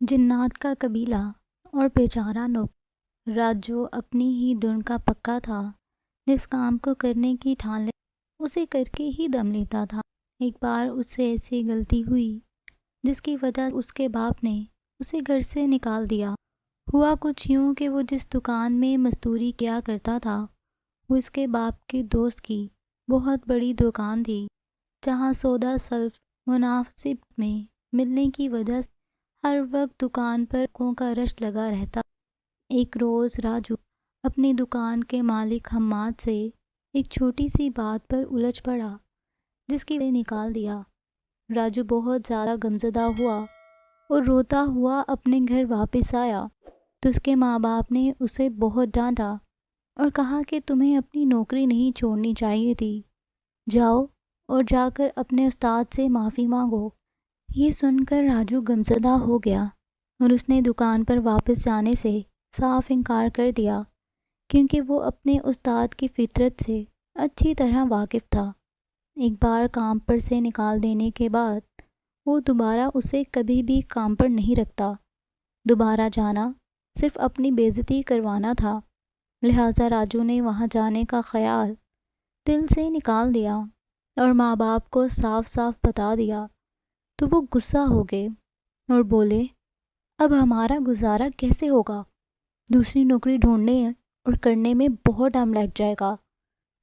جنات کا قبیلہ اور بیچارہ نوکر راجو اپنی ہی دھن کا پکا تھا۔ جس کام کو کرنے کی ٹھان لے اسے کر کے ہی دم لیتا تھا۔ ایک بار اس سے ایسی غلطی ہوئی جس کی وجہ اس کے باپ نے اسے گھر سے نکال دیا۔ ہوا کچھ یوں کہ وہ جس دکان میں مزدوری کیا کرتا تھا وہ اس کے باپ کے دوست کی بہت بڑی دکان تھی، جہاں سودا سلف مناسب میں ملنے کی وجہ سے ہر وقت دکان پر لوگوں کا رش لگا رہتا۔ ایک روز راجو اپنی دکان کے مالک حماد سے ایک چھوٹی سی بات پر الجھ پڑا جس کی وجہ نکال دیا۔ راجو بہت زیادہ غمزدہ ہوا اور روتا ہوا اپنے گھر واپس آیا تو اس کے ماں باپ نے اسے بہت ڈانٹا اور کہا کہ تمہیں اپنی نوکری نہیں چھوڑنی چاہیے تھی، جاؤ اور جا کر اپنے استاد سے معافی مانگو۔ یہ سن کر راجو غمزدہ ہو گیا اور اس نے دکان پر واپس جانے سے صاف انکار کر دیا، کیونکہ وہ اپنے استاد کی فطرت سے اچھی طرح واقف تھا۔ ایک بار کام پر سے نکال دینے کے بعد وہ دوبارہ اسے کبھی بھی کام پر نہیں رکھتا۔ دوبارہ جانا صرف اپنی بے عزتی کروانا تھا، لہٰذا راجو نے وہاں جانے کا خیال دل سے نکال دیا اور ماں باپ کو صاف صاف بتا دیا تو وہ غصہ ہو گئے اور بولے، اب ہمارا گزارا کیسے ہوگا؟ دوسری نوکری ڈھونڈنے اور کرنے میں بہت ٹائم لگ جائے گا،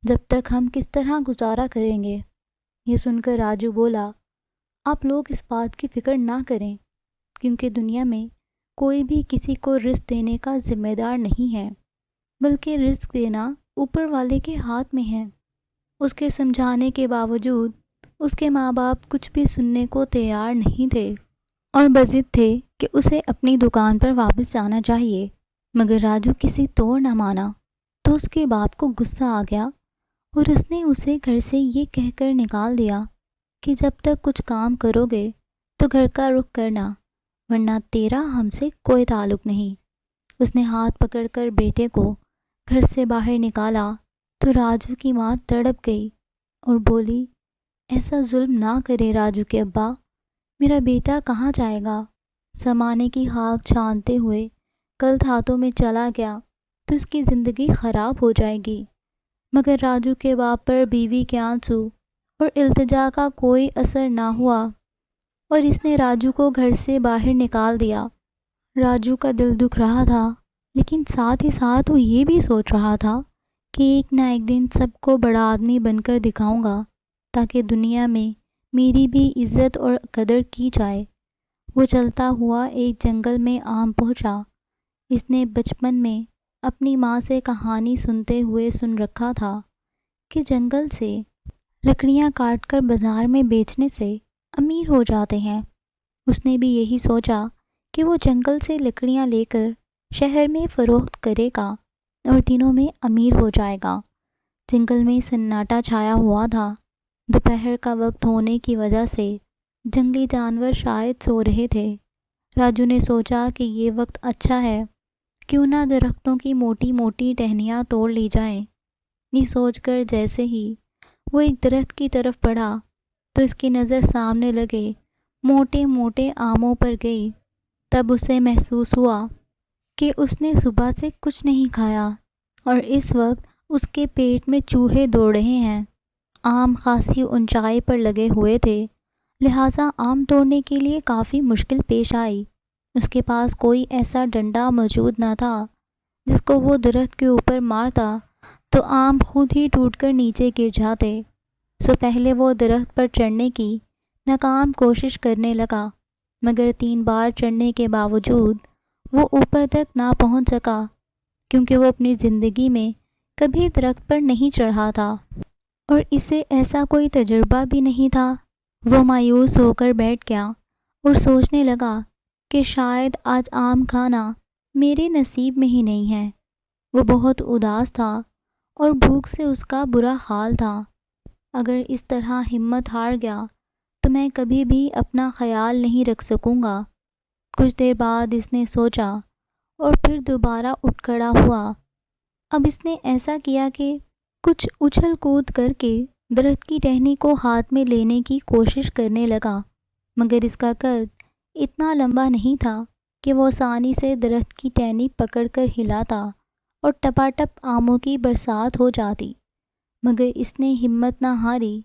جب تک ہم کس طرح گزارا کریں گے؟ یہ سن کر راجو بولا، آپ لوگ اس بات کی فکر نہ کریں، کیونکہ دنیا میں کوئی بھی کسی کو رزق دینے کا ذمہ دار نہیں ہے، بلکہ رزق دینا اوپر والے کے ہاتھ میں ہے۔ اس کے سمجھانے کے باوجود اس کے ماں باپ کچھ بھی سننے کو تیار نہیں تھے اور بضد تھے کہ اسے اپنی دکان پر واپس جانا چاہیے، مگر راجو کسی طور نہ مانا تو اس کے باپ کو غصہ آ گیا اور اس نے اسے گھر سے یہ کہہ کر نکال دیا کہ جب تک کچھ کام کرو گے تو گھر کا رخ کرنا، ورنہ تیرا ہم سے کوئی تعلق نہیں۔ اس نے ہاتھ پکڑ کر بیٹے کو گھر سے باہر نکالا تو راجو کی ماں تڑپ گئی اور بولی، ایسا ظلم نہ کرے راجو کے ابا، میرا بیٹا کہاں جائے گا؟ زمانے کی خاک چھانتے ہوئے غلط ہاتھوں میں چلا گیا تو اس کی زندگی خراب ہو جائے گی۔ مگر راجو کے باپ پر بیوی کے آنسو اور التجا کا کوئی اثر نہ ہوا اور اس نے راجو کو گھر سے باہر نکال دیا۔ راجو کا دل دکھ رہا تھا، لیکن ساتھ ہی ساتھ وہ یہ بھی سوچ رہا تھا کہ ایک نہ ایک دن سب کو بڑا آدمی بن کر دکھاؤں گا تاکہ دنیا میں میری بھی عزت اور قدر کی جائے۔ وہ چلتا ہوا ایک جنگل میں عام پہنچا۔ اس نے بچپن میں اپنی ماں سے کہانی سنتے ہوئے سن رکھا تھا کہ جنگل سے لکڑیاں کاٹ کر بازار میں بیچنے سے امیر ہو جاتے ہیں۔ اس نے بھی یہی سوچا کہ وہ جنگل سے لکڑیاں لے کر شہر میں فروخت کرے گا اور دنوں میں امیر ہو جائے گا۔ جنگل میں سناٹا چھایا ہوا تھا۔ دوپہر کا وقت ہونے کی وجہ سے جنگلی جانور شاید سو رہے تھے۔ راجو نے سوچا کہ یہ وقت اچھا ہے، کیوں نہ درختوں کی موٹی موٹی ٹہنیاں توڑ لی جائیں۔ یہ سوچ کر جیسے ہی وہ ایک درخت کی طرف بڑھا تو اس کی نظر سامنے لگے موٹے موٹے آموں پر گئی۔ تب اسے محسوس ہوا کہ اس نے صبح سے کچھ نہیں کھایا اور اس وقت اس کے پیٹ میں چوہے دوڑ رہے ہیں۔ آم خاصی اونچائی پر لگے ہوئے تھے، لہٰذا آم توڑنے کے لیے کافی مشکل پیش آئی۔ اس کے پاس کوئی ایسا ڈنڈا موجود نہ تھا جس کو وہ درخت کے اوپر مارتا تو آم خود ہی ٹوٹ کر نیچے گر جاتے۔ سو پہلے وہ درخت پر چڑھنے کی ناکام کوشش کرنے لگا، مگر 3 بار چڑھنے کے باوجود وہ اوپر تک نہ پہنچ سکا، کیونکہ وہ اپنی زندگی میں کبھی درخت پر نہیں چڑھا تھا اور اسے ایسا کوئی تجربہ بھی نہیں تھا۔ وہ مایوس ہو کر بیٹھ گیا اور سوچنے لگا کہ شاید آج آم کھانا میرے نصیب میں ہی نہیں ہے۔ وہ بہت اداس تھا اور بھوک سے اس کا برا حال تھا۔ اگر اس طرح ہمت ہار گیا تو میں کبھی بھی اپنا خیال نہیں رکھ سکوں گا۔ کچھ دیر بعد اس نے سوچا اور پھر دوبارہ اٹھ کھڑا ہوا۔ اب اس نے ایسا کیا کہ کچھ اچھل کود کر کے درخت کی ٹہنی کو ہاتھ میں لینے کی کوشش کرنے لگا، مگر اس کا قد اتنا لمبا نہیں تھا کہ وہ آسانی سے درخت کی ٹہنی پکڑ کر ہلاتا اور ٹپاٹپ آموں کی برسات ہو جاتی، مگر اس نے ہمت نہ ہاری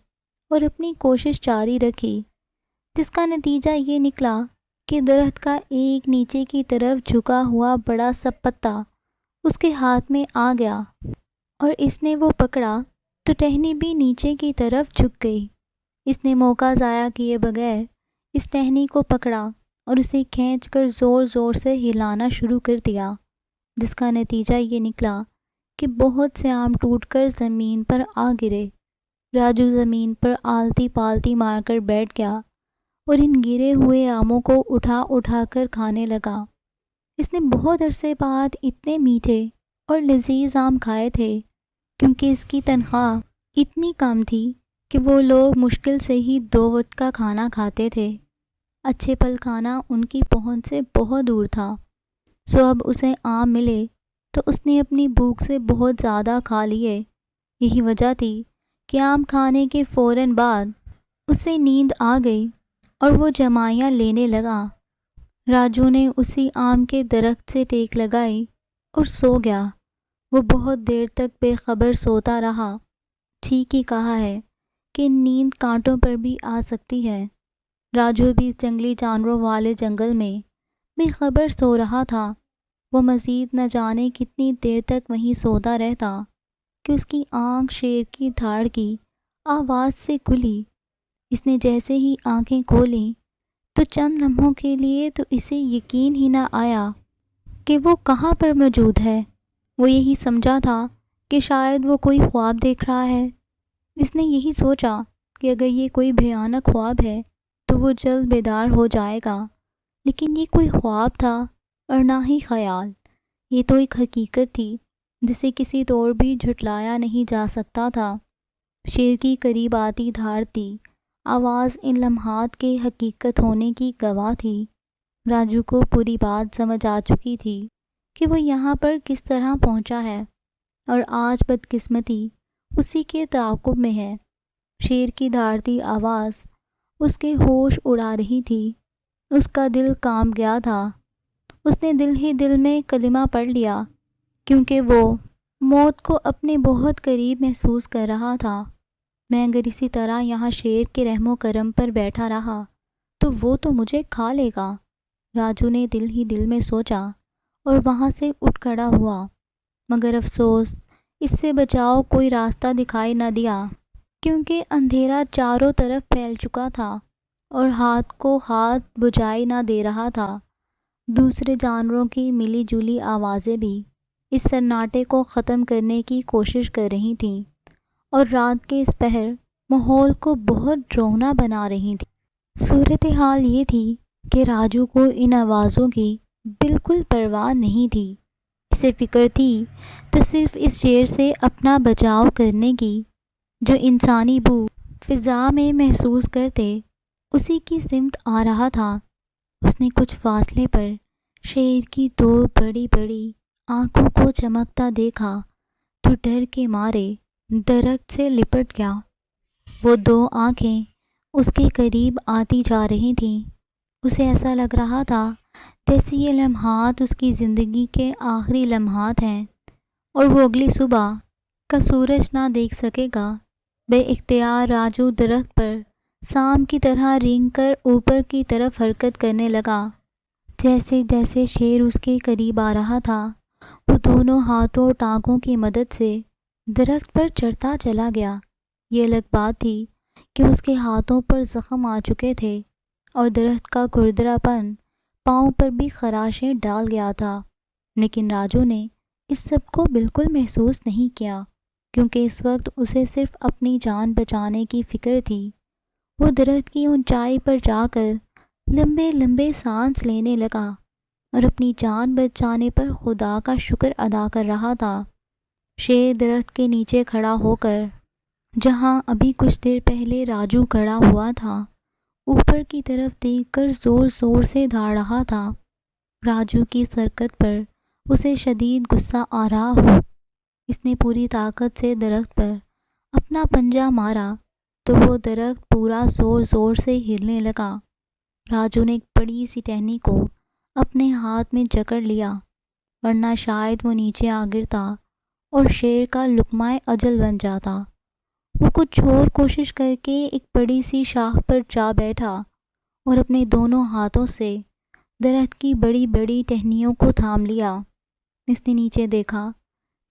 اور اپنی کوشش جاری رکھی، جس کا نتیجہ یہ نکلا کہ درخت کا ایک نیچے کی طرف جھکا ہوا بڑا سا پتا اس کے ہاتھ میں آ گیا اور اس نے وہ پکڑا تو ٹہنی بھی نیچے کی طرف جھک گئی۔ اس نے موقع ضائع کیے بغیر اس ٹہنی کو پکڑا اور اسے کھینچ کر زور زور سے ہلانا شروع کر دیا، جس کا نتیجہ یہ نکلا کہ بہت سے آم ٹوٹ کر زمین پر آ گرے۔ راجو زمین پر آلتی پالتی مار کر بیٹھ گیا اور ان گرے ہوئے آموں کو اٹھا اٹھا کر کھانے لگا۔ اس نے بہت عرصے بعد اتنے میٹھے اور لذیذ آم کھائے تھے، کیونکہ اس کی تنخواہ اتنی کم تھی کہ وہ لوگ مشکل سے ہی 2 وقت کا کھانا کھاتے تھے۔ اچھے پھل کھانا ان کی پہنچ سے بہت دور تھا، سو اب اسے آم ملے تو اس نے اپنی بھوک سے بہت زیادہ کھا لیے۔ یہی وجہ تھی کہ آم کھانے کے فوراً بعد اسے نیند آ گئی اور وہ جمائیاں لینے لگا۔ راجو نے اسی آم کے درخت سے ٹیک لگائی اور سو گیا۔ وہ بہت دیر تک بے خبر سوتا رہا۔ ٹھیک ہی کہا ہے کہ نیند کانٹوں پر بھی آ سکتی ہے۔ راجو بھی جنگلی جانوروں والے جنگل میں بے خبر سو رہا تھا۔ وہ مزید نہ جانے کتنی دیر تک وہیں سوتا رہتا کہ اس کی آنکھ شیر کی دھاڑ کی آواز سے کھلی۔ اس نے جیسے ہی آنکھیں کھولیں تو چند لمحوں کے لیے تو اسے یقین ہی نہ آیا کہ وہ کہاں پر موجود ہے۔ وہ یہی سمجھا تھا کہ شاید وہ کوئی خواب دیکھ رہا ہے۔ اس نے یہی سوچا کہ اگر یہ کوئی بھیانک خواب ہے تو وہ جلد بیدار ہو جائے گا، لیکن یہ کوئی خواب تھا اور نہ ہی خیال، یہ تو ایک حقیقت تھی جسے کسی طور بھی جھٹلایا نہیں جا سکتا تھا۔ شیر کی قریب آتی دھاڑتی آواز ان لمحات کے حقیقت ہونے کی گواہ تھی۔ راجو کو پوری بات سمجھ آ چکی تھی کہ وہ یہاں پر کس طرح پہنچا ہے، اور آج بدقسمتی اسی کے تعاقب میں ہے۔ شیر کی دھاڑتی آواز اس کے ہوش اڑا رہی تھی۔ اس کا دل کانپ گیا تھا۔ اس نے دل ہی دل میں کلمہ پڑھ لیا، کیونکہ وہ موت کو اپنے بہت قریب محسوس کر رہا تھا۔ میں اگر اسی طرح یہاں شیر کے رحم و کرم پر بیٹھا رہا تو وہ تو مجھے کھا لے گا، راجو نے دل ہی دل میں سوچا اور وہاں سے اٹھ کھڑا ہوا۔ مگر افسوس، اس سے بچاؤ کوئی راستہ دکھائی نہ دیا، کیونکہ اندھیرا چاروں طرف پھیل چکا تھا اور ہاتھ کو ہاتھ بجھائی نہ دے رہا تھا۔ دوسرے جانوروں کی ملی جلی آوازیں بھی اس سناٹے کو ختم کرنے کی کوشش کر رہی تھیں اور رات کے اس پہر ماحول کو بہت ڈراؤنا بنا رہی تھیں۔ صورتحال یہ تھی کہ راجو کو ان آوازوں کی بالکل پرواہ نہیں تھی۔ اسے فکر تھی تو صرف اس شیر سے اپنا بچاؤ کرنے کی، جو انسانی بو فضا میں محسوس کرتے اسی کی سمت آ رہا تھا۔ اس نے کچھ فاصلے پر شیر کی 2 بڑی بڑی آنکھوں کو چمکتا دیکھا تو ڈر کے مارے درخت سے لپٹ گیا۔ وہ 2 آنکھیں اس کے قریب آتی جا رہی تھیں۔ اسے ایسا لگ رہا تھا جیسے یہ لمحات اس کی زندگی کے آخری لمحات ہیں اور وہ اگلی صبح کا سورج نہ دیکھ سکے گا۔ بے اختیار راجو درخت پر سام کی طرح رینگ کر اوپر کی طرف حرکت کرنے لگا۔ جیسے جیسے شیر اس کے قریب آ رہا تھا، وہ دونوں ہاتھوں اور ٹانگوں کی مدد سے درخت پر چڑھتا چلا گیا۔ یہ الگ بات تھی کہ اس کے ہاتھوں پر زخم آ چکے تھے اور درخت کا کھردرا پن پاؤں پر بھی خراشیں ڈال گیا تھا، لیکن راجو نے اس سب کو بالکل محسوس نہیں کیا، کیونکہ اس وقت اسے صرف اپنی جان بچانے کی فکر تھی۔ وہ درخت کی اونچائی پر جا کر لمبے لمبے سانس لینے لگا اور اپنی جان بچ جانے پر خدا کا شکر ادا کر رہا تھا۔ شیر درخت کے نیچے کھڑا ہو کر، جہاں ابھی کچھ دیر پہلے راجو کھڑا ہوا تھا، اوپر کی طرف دیکھ کر زور زور سے دھاڑ رہا تھا۔ راجو کی اس حرکت پر اسے شدید غصہ آ رہا ہو۔ اس نے پوری طاقت سے درخت پر اپنا پنجہ مارا تو وہ درخت پورا زور زور سے ہلنے لگا۔ راجو نے ایک بڑی سی ٹہنی کو اپنے ہاتھ میں جکڑ لیا، ورنہ شاید وہ نیچے آ گرتا اور شیر کا لقمہ اجل بن جاتا۔ وہ کچھ اور کوشش کر کے ایک بڑی سی شاخ پر جا بیٹھا اور اپنے دونوں ہاتھوں سے درخت کی بڑی بڑی ٹہنیوں کو تھام لیا۔ اس نے نیچے دیکھا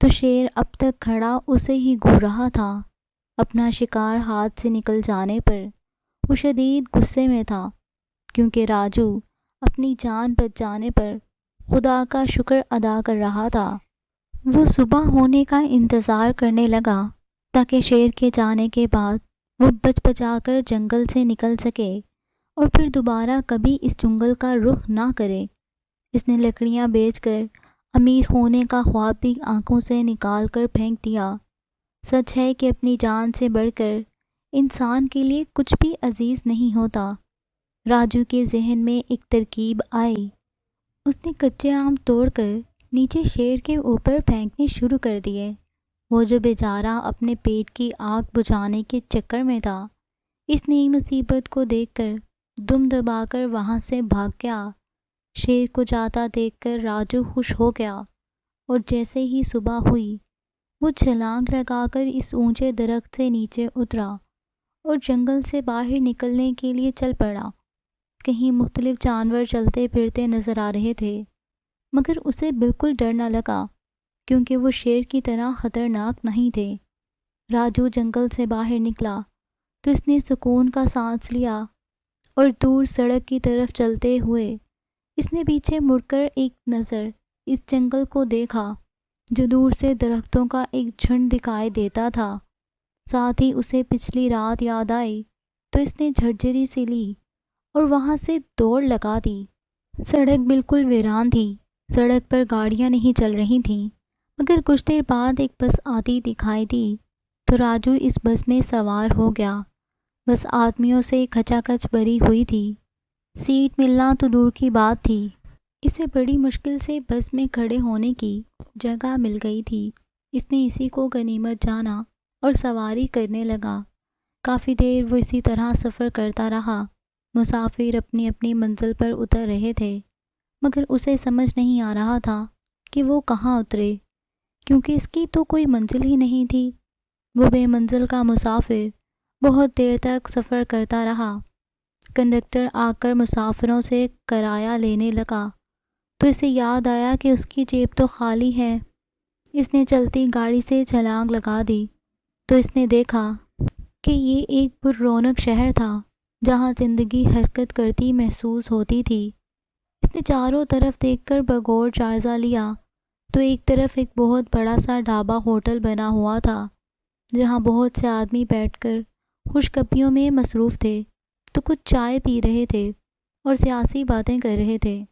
تو شیر اب تک کھڑا اسے ہی گھور رہا تھا۔ اپنا شکار ہاتھ سے نکل جانے پر وہ شدید غصے میں تھا، کیونکہ راجو اپنی جان بچ جانے پر خدا کا شکر ادا کر رہا تھا۔ وہ صبح ہونے کا انتظار کرنے لگا تاکہ شیر کے جانے کے بعد وہ بچ بچا کر جنگل سے نکل سکے اور پھر دوبارہ کبھی اس جنگل کا رخ نہ کرے۔ اس نے لکڑیاں بیچ کر امیر ہونے کا خواب بھی آنکھوں سے نکال کر پھینک دیا۔ سچ ہے کہ اپنی جان سے بڑھ کر انسان کے لیے کچھ بھی عزیز نہیں ہوتا۔ راجو کے ذہن میں ایک ترکیب آئی۔ اس نے کچے آم توڑ کر نیچے شیر کے اوپر پھینکنے شروع کر دیے۔ وہ جو بیچارہ اپنے پیٹ کی آگ بجھانے کے چکر میں تھا، اس نئی مصیبت کو دیکھ کر دم دبا کر وہاں سے بھاگ گیا۔ شیر کو جاتا دیکھ کر راجو خوش ہو گیا اور جیسے ہی صبح ہوئی وہ چھلانگ لگا کر اس اونچے درخت سے نیچے اترا اور جنگل سے باہر نکلنے کے لیے چل پڑا۔ کہیں مختلف جانور چلتے پھرتے نظر آ رہے تھے، مگر اسے بالکل ڈر نہ لگا، کیونکہ وہ شیر کی طرح خطرناک نہیں تھے۔ راجو جنگل سے باہر نکلا تو اس نے سکون کا سانس لیا اور دور سڑک کی طرف چلتے ہوئے اس نے پیچھے مڑ کر ایک نظر اس جنگل کو دیکھا جو دور سے درختوں کا ایک جھنڈ دکھائی دیتا تھا۔ ساتھ ہی اسے پچھلی رات یاد آئی تو اس نے جھرجھری سی لی اور وہاں سے دوڑ لگا دی۔ سڑک بالکل ویران تھی، سڑک پر گاڑیاں نہیں چل رہی تھیں، مگر کچھ دیر بعد ایک بس آتی دکھائی دی تو راجو اس بس میں سوار ہو گیا۔ بس آدمیوں سے کھچا کھچ بھری ہوئی تھی، سیٹ ملنا تو دور کی بات تھی۔ اسے بڑی مشکل سے بس میں کھڑے ہونے کی جگہ مل گئی تھی۔ اس نے اسی کو غنیمت جانا اور سواری کرنے لگا۔ کافی دیر وہ اسی طرح سفر کرتا رہا۔ مسافر اپنی اپنی منزل پر اتر رہے تھے، مگر اسے سمجھ نہیں آ رہا تھا کہ وہ کہاں اترے، کیونکہ اس کی تو کوئی منزل ہی نہیں تھی۔ وہ بے منزل کا مسافر بہت دیر تک سفر کرتا رہا۔ کنڈکٹر آ کر مسافروں سے کرایہ لینے لگا تو اسے یاد آیا کہ اس کی جیب تو خالی ہے۔ اس نے چلتی گاڑی سے چھلانگ لگا دی تو اس نے دیکھا کہ یہ ایک پر رونق شہر تھا جہاں زندگی حرکت کرتی محسوس ہوتی تھی۔ اس نے چاروں طرف دیکھ کر بغور جائزہ لیا تو ایک طرف ایک بہت بڑا سا ڈھابا ہوٹل بنا ہوا تھا جہاں بہت سے آدمی بیٹھ کر خوش گپیوں میں مصروف تھے، تو کچھ چائے پی رہے تھے اور سیاسی باتیں کر رہے تھے۔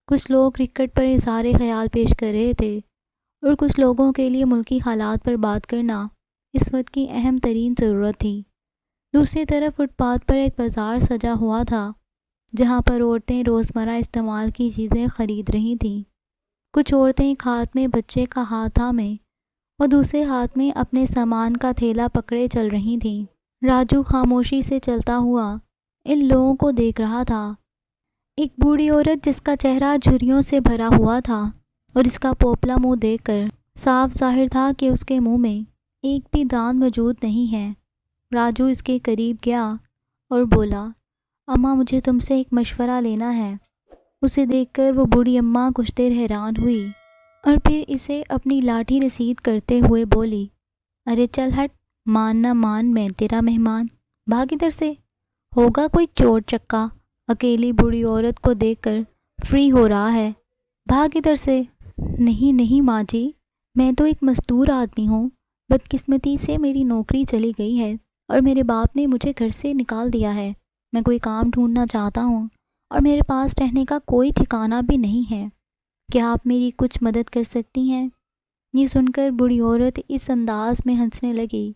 کچھ لوگ کرکٹ پر اظہار خیال پیش کر رہے تھے اور کچھ لوگوں کے لیے ملکی حالات پر بات کرنا اس وقت کی اہم ترین ضرورت تھی۔ دوسری طرف فٹ پاتھ پر ایک بازار سجا ہوا تھا جہاں پر عورتیں روزمرہ استعمال کی چیزیں خرید رہی تھیں۔ کچھ عورتیں ایک ہاتھ میں بچے کا ہاتھ تھامے اور دوسرے ہاتھ میں اپنے سامان کا تھیلا پکڑے چل رہی تھیں۔ راجو خاموشی سے چلتا ہوا ان لوگوں کو دیکھ رہا تھا۔ ایک بوڑھی عورت جس کا چہرہ جھریوں سے بھرا ہوا تھا اور اس کا پوپلا منہ دیکھ کر صاف ظاہر تھا کہ اس کے منہ میں ایک بھی دانت موجود نہیں ہے۔ راجو اس کے قریب گیا اور بولا، اماں مجھے تم سے ایک مشورہ لینا ہے۔ اسے دیکھ کر وہ بوڑھی اماں کچھ دیر حیران ہوئی اور پھر اسے اپنی لاٹھی رسید کرتے ہوئے بولی، ارے چل ہٹ، مان نہ مان میں تیرا مہمان، بھاگ ادھر سے، ہوگا کوئی چور چکا اکیلی بوڑھی عورت کو دیکھ کر فری ہو رہا ہے، بھاگ ادھر سے۔ نہیں نہیں ماں جی، میں تو ایک مزدور آدمی ہوں، بدقسمتی سے میری نوکری چلی گئی ہے اور میرے باپ نے مجھے گھر سے نکال دیا ہے۔ میں کوئی کام ڈھونڈنا چاہتا ہوں اور میرے پاس رہنے کا کوئی ٹھکانہ بھی نہیں ہے، کیا آپ میری کچھ مدد کر سکتی ہیں؟ یہ سن کر بوڑھی عورت اس انداز میں ہنسنے لگی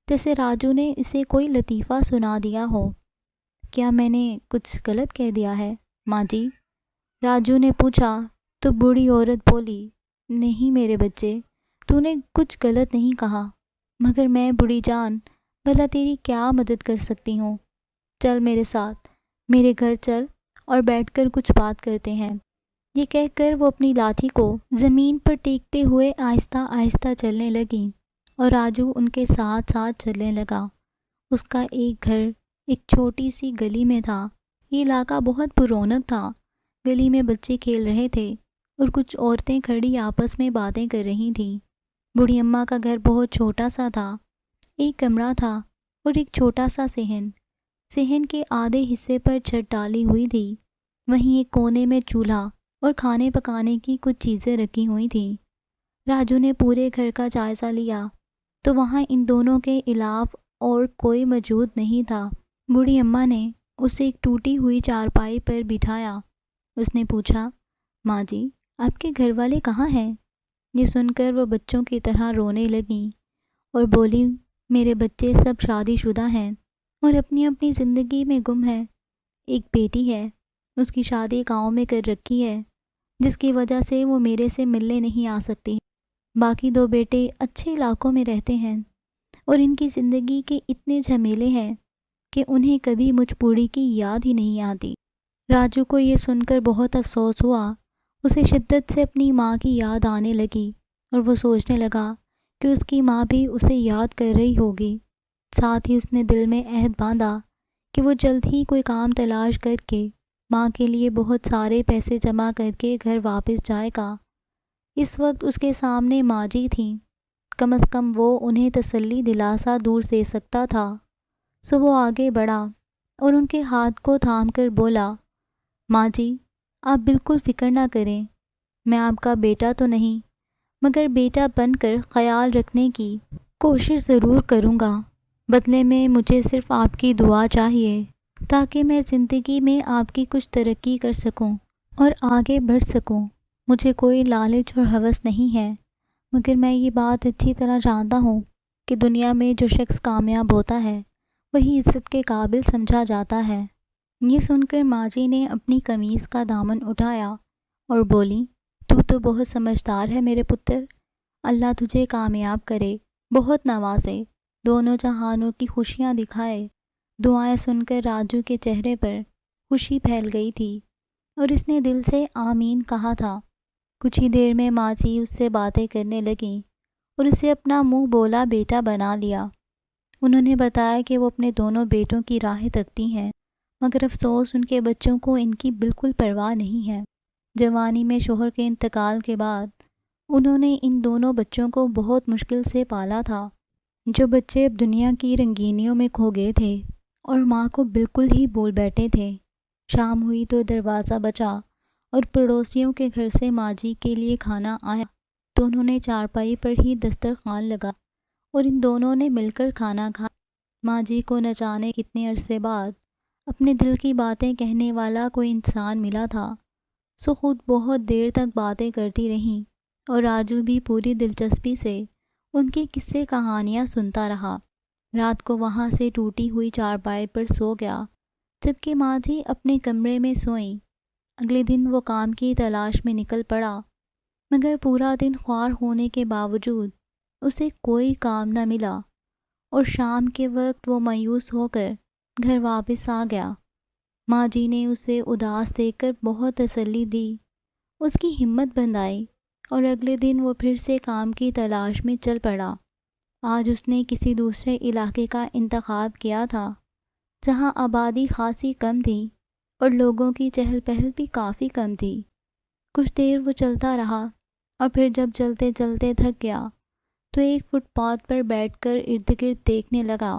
جیسے راجو نے اسے کوئی لطیفہ سنا دیا ہو۔ کیا میں نے کچھ غلط کہہ دیا ہے ماں جی؟ راجو نے پوچھا تو بوڑھی عورت بولی، نہیں میرے بچے، تو نے کچھ غلط نہیں کہا، مگر میں بوڑھی جان بھلا تیری کیا مدد کر سکتی ہوں؟ چل میرے ساتھ، میرے گھر چل اور بیٹھ کر کچھ بات کرتے ہیں۔ یہ کہہ کر وہ اپنی لاٹھی کو زمین پر ٹیکتے ہوئے آہستہ آہستہ چلنے لگیں اور راجو ان کے ساتھ ساتھ چلنے لگا۔ اس کا ایک گھر ایک چھوٹی سی گلی میں تھا۔ یہ علاقہ بہت پر رونق تھا۔ گلی میں بچے کھیل رہے تھے اور کچھ عورتیں کھڑی آپس میں باتیں کر رہی تھیں۔ بوڑھی اماں کا گھر بہت چھوٹا سا تھا۔ ایک کمرہ تھا اور ایک چھوٹا سا صحن۔ صحن کے آدھے حصے پر چھت ڈالی ہوئی تھی۔ وہیں ایک کونے میں چولہا اور کھانے پکانے کی کچھ چیزیں رکھی ہوئی تھیں۔ راجو نے پورے گھر کا جائزہ لیا تو وہاں ان دونوں کے علاوہ اور کوئی موجود نہیں تھا۔ بوڑھی اماں نے اسے ایک ٹوٹی ہوئی چارپائی پر بٹھایا۔ اس نے پوچھا، ماں جی، آپ کے گھر والے کہاں ہیں؟ یہ سن کر وہ بچوں کی طرح رونے لگیں اور بولی، میرے بچے سب شادی شدہ ہیں اور اپنی اپنی زندگی میں گم ہیں۔ ایک بیٹی ہے، اس کی شادی گاؤں میں کر رکھی ہے، جس کی وجہ سے وہ میرے سے ملنے نہیں آ سکتی۔ باقی دو بیٹے اچھے علاقوں میں رہتے ہیں اور ان کی زندگی کے اتنے جھمیلے ہیں کہ انہیں کبھی مجھ بوڑھی کی یاد ہی نہیں آتی۔ راجو کو یہ سن کر بہت افسوس ہوا۔ اسے شدت سے اپنی ماں کی یاد آنے لگی اور وہ سوچنے لگا کہ اس کی ماں بھی اسے یاد کر رہی ہوگی۔ ساتھ ہی اس نے دل میں عہد باندھا کہ وہ جلد ہی کوئی کام تلاش کر کے ماں کے لیے بہت سارے پیسے جمع کر کے گھر واپس جائے گا۔ اس وقت اس کے سامنے ماں جی تھیں۔ کم از کم وہ انہیں تسلی دلاسا دور دے سکتا تھا۔ سو وہ آگے بڑھا اور ان کے ہاتھ کو تھام کر بولا، ماں جی، آپ بالکل فکر نہ کریں، میں آپ کا بیٹا تو نہیں مگر بیٹا بن کر خیال رکھنے کی کوشش ضرور کروں گا۔ بدلے میں مجھے صرف آپ کی دعا چاہیے تاکہ میں زندگی میں آپ کی کچھ ترقی کر سکوں اور آگے بڑھ سکوں۔ مجھے کوئی لالچ اور ہوس نہیں ہے، مگر میں یہ بات اچھی طرح جانتا ہوں کہ دنیا میں جو شخص کامیاب ہوتا ہے وہی عزت کے قابل سمجھا جاتا ہے۔ یہ سن کر ماں جی نے اپنی قمیص کا دامن اٹھایا اور بولی، تو بہت سمجھدار ہے میرے پتر، اللہ تجھے کامیاب کرے، بہت نوازے، دونوں جہانوں کی خوشیاں دکھائے۔ دعائیں سن کر راجو کے چہرے پر خوشی پھیل گئی تھی اور اس نے دل سے آمین کہا تھا۔ کچھ ہی دیر میں ماں جی اس سے باتیں کرنے لگیں اور اسے اپنا منہ بولا بیٹا بنا لیا۔ انہوں نے بتایا کہ وہ اپنے دونوں بیٹوں کی راہیں تکتی ہیں، مگر افسوس ان کے بچوں کو ان کی بالکل پرواہ نہیں ہے۔ جوانی میں شوہر کے انتقال کے بعد انہوں نے ان دونوں بچوں کو بہت مشکل سے پالا تھا۔ جو بچے اب دنیا کی رنگینیوں میں کھو گئے تھے اور ماں کو بالکل ہی بھول بیٹھے تھے۔ شام ہوئی تو دروازہ بجا اور پڑوسیوں کے گھر سے ماں جی کے لیے کھانا آیا تو انہوں نے چارپائی پر ہی دسترخوان لگا اور ان دونوں نے مل کر کھانا کھایا۔ ماں جی کو نہ جانے کتنے عرصے بعد اپنے دل کی باتیں کہنے والا کوئی انسان ملا تھا، سو خود بہت دیر تک باتیں کرتی رہیں اور راجو بھی پوری دلچسپی سے ان کی قصے کہانیاں سنتا رہا۔ رات کو وہاں سے ٹوٹی ہوئی چارپائی پر سو گیا، جبکہ ماں جی اپنے کمرے میں سوئیں۔ اگلے دن وہ کام کی تلاش میں نکل پڑا، مگر پورا دن خوار ہونے کے باوجود اسے کوئی کام نہ ملا اور شام کے وقت وہ مایوس ہو کر گھر واپس آ گیا۔ ماں جی نے اسے اداس دیکھ کر بہت تسلی دی، اس کی ہمت بندھائی اور اگلے دن وہ پھر سے کام کی تلاش میں چل پڑا۔ آج اس نے کسی دوسرے علاقے کا انتخاب کیا تھا جہاں آبادی خاصی کم تھی اور لوگوں کی چہل پہل بھی کافی کم تھی۔ کچھ دیر وہ چلتا رہا اور پھر جب چلتے چلتے تھک گیا تو ایک فٹ پاتھ پر بیٹھ کر ارد گرد دیکھنے لگا۔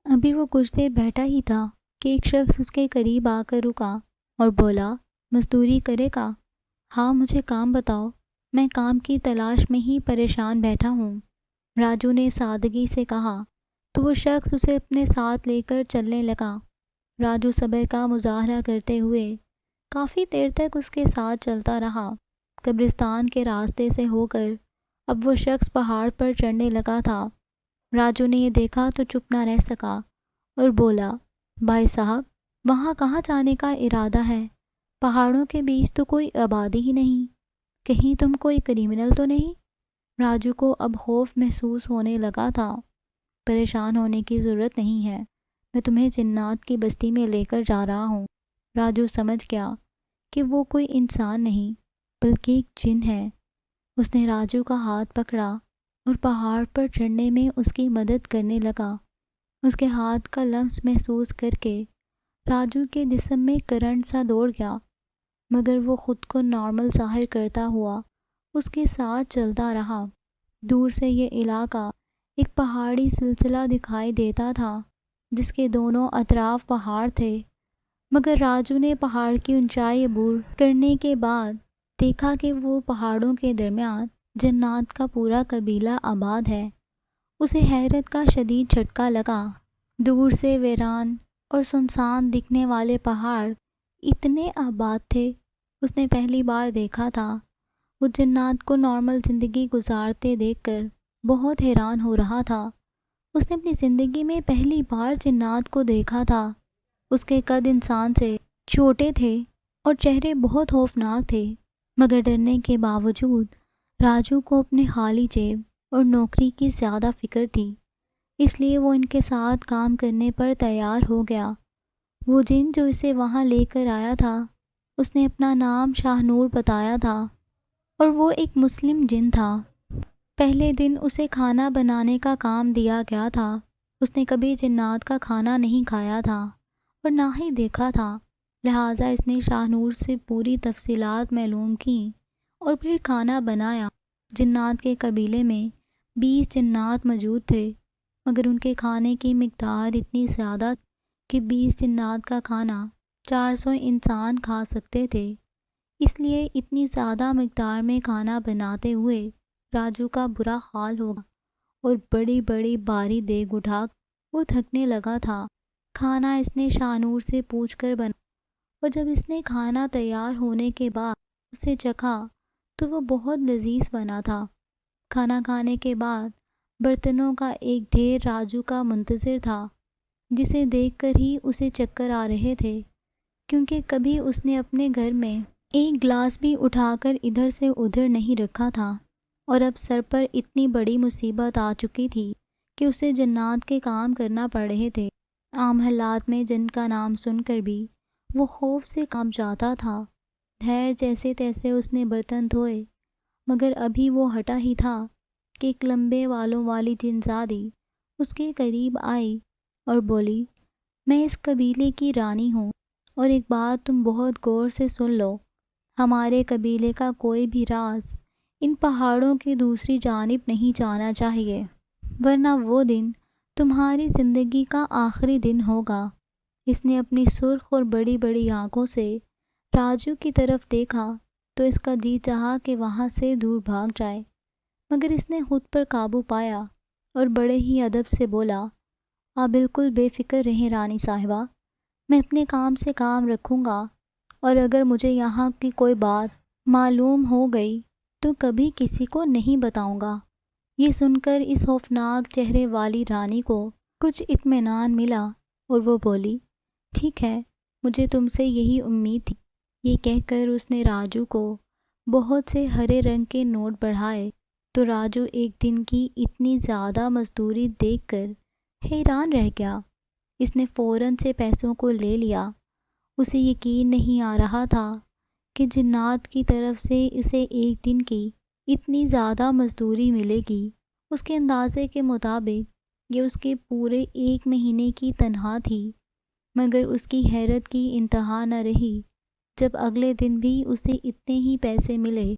ابھی وہ کچھ دیر بیٹھا ہی تھا کہ ایک شخص اس کے قریب آ کر رکا اور بولا، مزدوری کرے گا؟ ہاں، مجھے کام بتاؤ، میں کام کی تلاش میں ہی پریشان بیٹھا ہوں، راجو نے سادگی سے کہا۔ تو وہ شخص اسے اپنے ساتھ لے کر چلنے لگا۔ راجو صبر کا مظاہرہ کرتے ہوئے کافی دیر تک اس کے ساتھ چلتا رہا۔ قبرستان کے راستے سے ہو کر اب وہ شخص پہاڑ پر چڑھنے لگا تھا۔ راجو نے یہ دیکھا تو چپ نہ رہ سکا اور بولا، بھائی صاحب، وہاں کہاں جانے کا ارادہ ہے؟ پہاڑوں کے بیچ تو کوئی آبادی ہی نہیں، کہیں تم کوئی کرمنل تو نہیں؟ راجو کو اب خوف محسوس ہونے لگا تھا۔ پریشان ہونے کی ضرورت نہیں ہے، میں تمہیں جنات کی بستی میں لے کر جا رہا ہوں۔ راجو سمجھ گیا کہ وہ کوئی انسان نہیں بلکہ ایک جن ہے۔ اس نے راجو کا ہاتھ پکڑا اور پہاڑ پر چڑھنے میں اس کی مدد کرنے لگا۔ اس کے ہاتھ کا لمس محسوس کر کے راجو کے جسم میں کرنٹ سا دوڑ گیا، مگر وہ خود کو نارمل ظاہر کرتا ہوا اس کے ساتھ چلتا رہا۔ دور سے یہ علاقہ ایک پہاڑی سلسلہ دکھائی دیتا تھا جس کے دونوں اطراف پہاڑ تھے، مگر راجو نے پہاڑ کی اونچائی عبور کرنے کے بعد دیکھا کہ وہ پہاڑوں کے درمیان جنات کا پورا قبیلہ آباد ہے۔ اسے حیرت کا شدید جھٹکا لگا۔ دور سے ویران اور سنسان دکھنے والے پہاڑ اتنے آباد تھے، اس نے پہلی بار دیکھا تھا۔ وہ جنات کو نارمل زندگی گزارتے دیکھ کر بہت حیران ہو رہا تھا۔ اس نے اپنی زندگی میں پہلی بار جنات کو دیکھا تھا۔ اس کے قد انسان سے چھوٹے تھے اور چہرے بہت خوفناک تھے، مگر ڈرنے کے باوجود راجو کو اپنے خالی جیب اور نوکری کی زیادہ فکر تھی، اس لیے وہ ان کے ساتھ کام کرنے پر تیار ہو گیا۔ وہ جن جو اسے وہاں لے کر آیا تھا، اس نے اپنا نام شاہ نور بتایا تھا اور وہ ایک مسلم جن تھا۔ پہلے دن اسے کھانا بنانے کا کام دیا گیا تھا۔ اس نے کبھی جنات کا کھانا نہیں کھایا تھا اور نہ ہی دیکھا تھا، لہٰذا اس نے شاہ نور سے پوری تفصیلات معلوم کیں اور پھر کھانا بنایا۔ جنات کے قبیلے میں 20 جنات موجود تھے، مگر ان کے کھانے کی مقدار اتنی زیادہ کہ 20 جنات کا کھانا 400 انسان کھا سکتے تھے۔ اس لیے اتنی زیادہ مقدار میں کھانا بناتے ہوئے راجو کا برا حال ہوگا اور بڑی بڑی باری دیگ اٹھا وہ تھکنے لگا تھا۔ کھانا اس نے شاہ نور سے پوچھ کر بنا، اور جب اس نے کھانا تیار ہونے کے بعد اسے چکھا تو وہ بہت لذیذ بنا تھا۔ کھانا کھانے کے بعد برتنوں کا ایک ڈھیر راجو کا منتظر تھا، جسے دیکھ کر ہی اسے چکر آ رہے تھے، کیونکہ کبھی اس نے اپنے گھر میں ایک گلاس بھی اٹھا کر ادھر سے ادھر نہیں رکھا تھا، اور اب سر پر اتنی بڑی مصیبت آ چکی تھی کہ اسے جنات کے کام کرنا پڑ رہے تھے۔ عام حالات میں جن کا نام سن کر بھی وہ خوف سے کانپ جاتا تھا۔ خیر جیسے تیسے اس نے برتن دھوئے، مگر ابھی وہ ہٹا ہی تھا کہ ایک لمبے والوں والی جنزادی اس کے قریب آئی اور بولی، میں اس قبیلے کی رانی ہوں، اور ایک بات تم بہت غور سے سن لو، ہمارے قبیلے کا کوئی بھی راز ان پہاڑوں کی دوسری جانب نہیں جانا چاہیے، ورنہ وہ دن تمہاری زندگی کا آخری دن ہوگا۔ اس نے اپنی سرخ اور بڑی بڑی آنکھوں سے راجو کی طرف دیکھا تو اس کا جی چاہا کہ وہاں سے دور بھاگ جائے، مگر اس نے خود پر قابو پایا اور بڑے ہی ادب سے بولا، آپ بالکل بے فکر رہیں رانی صاحبہ، میں اپنے کام سے کام رکھوں گا، اور اگر مجھے یہاں کی کوئی بات معلوم ہو گئی تو کبھی کسی کو نہیں بتاؤں گا۔ یہ سن کر اس خوفناک چہرے والی رانی کو کچھ اطمینان ملا اور وہ بولی، ٹھیک ہے، مجھے تم سے یہی امید تھی۔ یہ کہہ کر اس نے راجو کو بہت سے ہرے رنگ کے نوٹ بڑھائے تو راجو ایک دن کی اتنی زیادہ مزدوری دیکھ کر حیران رہ گیا۔ اس نے فوراً سے پیسوں کو لے لیا۔ اسے یقین نہیں آ رہا تھا کہ جنات کی طرف سے اسے ایک دن کی اتنی زیادہ مزدوری ملے گی۔ اس کے اندازے کے مطابق یہ اس کے پورے 1 مہینے کی تنخواہ تھی، مگر اس کی حیرت کی انتہا نہ رہی جب اگلے دن بھی اسے اتنے ہی پیسے ملے،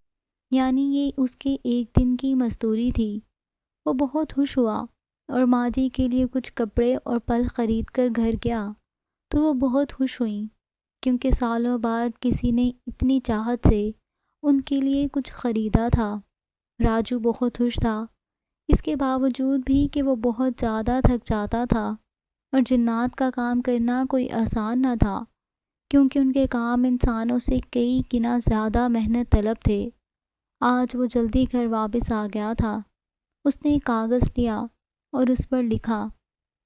یعنی یہ اس کے ایک دن کی مزدوری تھی۔ وہ بہت خوش ہوا اور ماں جی کے لیے کچھ کپڑے اور پھل خرید کر گھر گیا تو وہ بہت خوش ہوئیں، کیونکہ سالوں بعد کسی نے اتنی چاہت سے ان کے لیے کچھ خریدا تھا۔ راجو بہت خوش تھا، اس کے باوجود بھی کہ وہ بہت زیادہ تھک جاتا تھا، اور جنات کا کام کرنا کوئی آسان نہ تھا، کیونکہ ان کے کام انسانوں سے کئی گنا زیادہ محنت طلب تھے۔ آج وہ جلدی گھر واپس آ گیا تھا۔ اس نے ایک کاغذ لیا اور اس پر لکھا،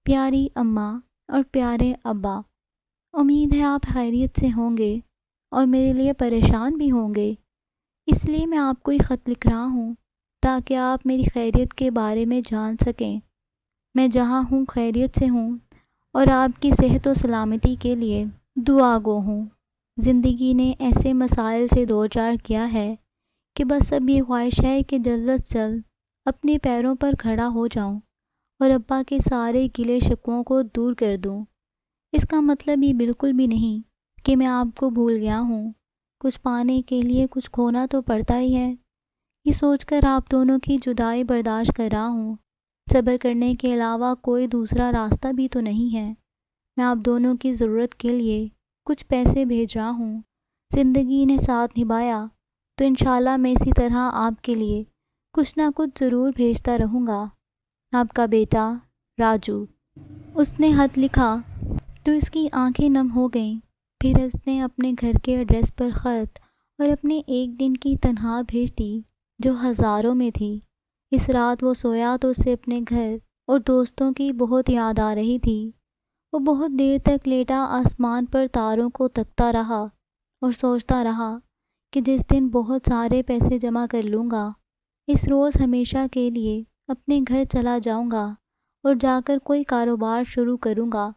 پیاری اماں اور پیارے ابا، امید ہے آپ خیریت سے ہوں گے اور میرے لیے پریشان بھی ہوں گے، اس لیے میں آپ کو یہ خط لکھ رہا ہوں تاکہ آپ میری خیریت کے بارے میں جان سکیں۔ میں جہاں ہوں خیریت سے ہوں اور آپ کی صحت و سلامتی کے لیے دعا گو ہوں۔ زندگی نے ایسے مسائل سے دو چار کیا ہے کہ بس اب یہ خواہش ہے کہ جلد از جلد اپنے پیروں پر کھڑا ہو جاؤں اور ابا کے سارے گلے شکووں کو دور کر دوں۔ اس کا مطلب یہ بالکل بھی نہیں کہ میں آپ کو بھول گیا ہوں، کچھ پانے کے لیے کچھ کھونا تو پڑتا ہی ہے۔ یہ سوچ کر آپ دونوں کی جدائی برداشت کر رہا ہوں، صبر کرنے کے علاوہ کوئی دوسرا راستہ بھی تو نہیں ہے۔ میں آپ دونوں کی ضرورت کے لیے کچھ پیسے بھیج رہا ہوں، زندگی نے ساتھ نبھایا تو انشاءاللہ میں اسی طرح آپ کے لیے کچھ نہ کچھ ضرور بھیجتا رہوں گا۔ آپ کا بیٹا راجو۔ اس نے خط لکھا تو اس کی آنکھیں نم ہو گئیں، پھر اس نے اپنے گھر کے ایڈریس پر خط اور اپنے ایک دن کی تنخواہ بھیج دی جو ہزاروں میں تھی۔ اس رات وہ سویا تو اسے اپنے گھر اور دوستوں کی بہت یاد آ رہی تھی۔ وہ بہت دیر تک لیٹا آسمان پر تاروں کو تکتا رہا اور سوچتا رہا کہ جس دن بہت سارے پیسے جمع کر لوں گا، اس روز ہمیشہ کے لیے اپنے گھر چلا جاؤں گا اور جا کر کوئی کاروبار شروع کروں گا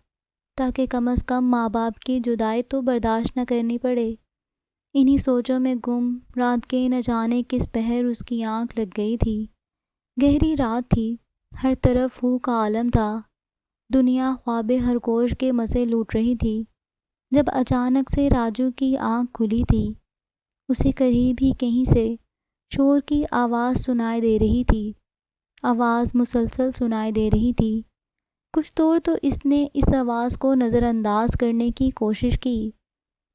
تاکہ کم از کم ماں باپ کی جدائی تو برداشت نہ کرنی پڑے۔ انہی سوچوں میں گم رات کے نہ جانے کس پہر اس کی آنکھ لگ گئی تھی۔ گہری رات تھی، ہر طرف ہو کا عالم تھا، دنیا خواب خرگوش کے مزے لوٹ رہی تھی، جب اچانک سے راجو کی آنکھ کھلی تھی۔ اسے قریب ہی کہیں سے شور کی آواز سنائی دے رہی تھی، آواز مسلسل سنائی دے رہی تھی۔ کچھ دور تو اس نے اس آواز کو نظر انداز کرنے کی کوشش کی،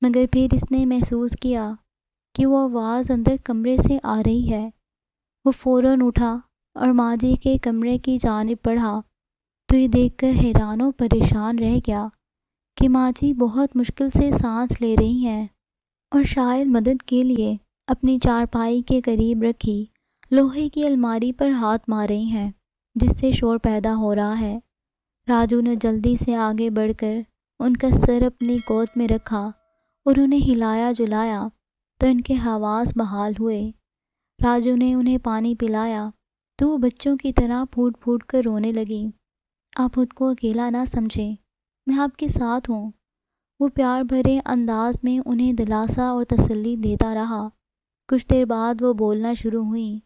مگر پھر اس نے محسوس کیا کہ وہ آواز اندر کمرے سے آ رہی ہے۔ وہ فوراً اٹھا اور ماں جی کے کمرے کی جانب بڑھا تو یہ دیکھ کر حیران و پریشان رہ گیا کہ ماں جی بہت مشکل سے سانس لے رہی ہیں اور شاید مدد کے لیے اپنی چارپائی کے قریب رکھی لوہے کی الماری پر ہاتھ مار رہی ہیں، جس سے شور پیدا ہو رہا ہے۔ راجو نے جلدی سے آگے بڑھ کر ان کا سر اپنی گود میں رکھا اور انہیں ہلایا جلایا تو ان کے حواس بحال ہوئے۔ راجو نے انہیں پانی پلایا تو وہ بچوں کی طرح پھوٹ پھوٹ کر رونے لگیں۔ آپ خود کو اکیلا نہ سمجھیں، میں آپ کے ساتھ ہوں۔ وہ پیار بھرے انداز میں انہیں دلاسا اور تسلی دیتا رہا۔ کچھ دیر بعد وہ بولنا شروع ہوئیں۔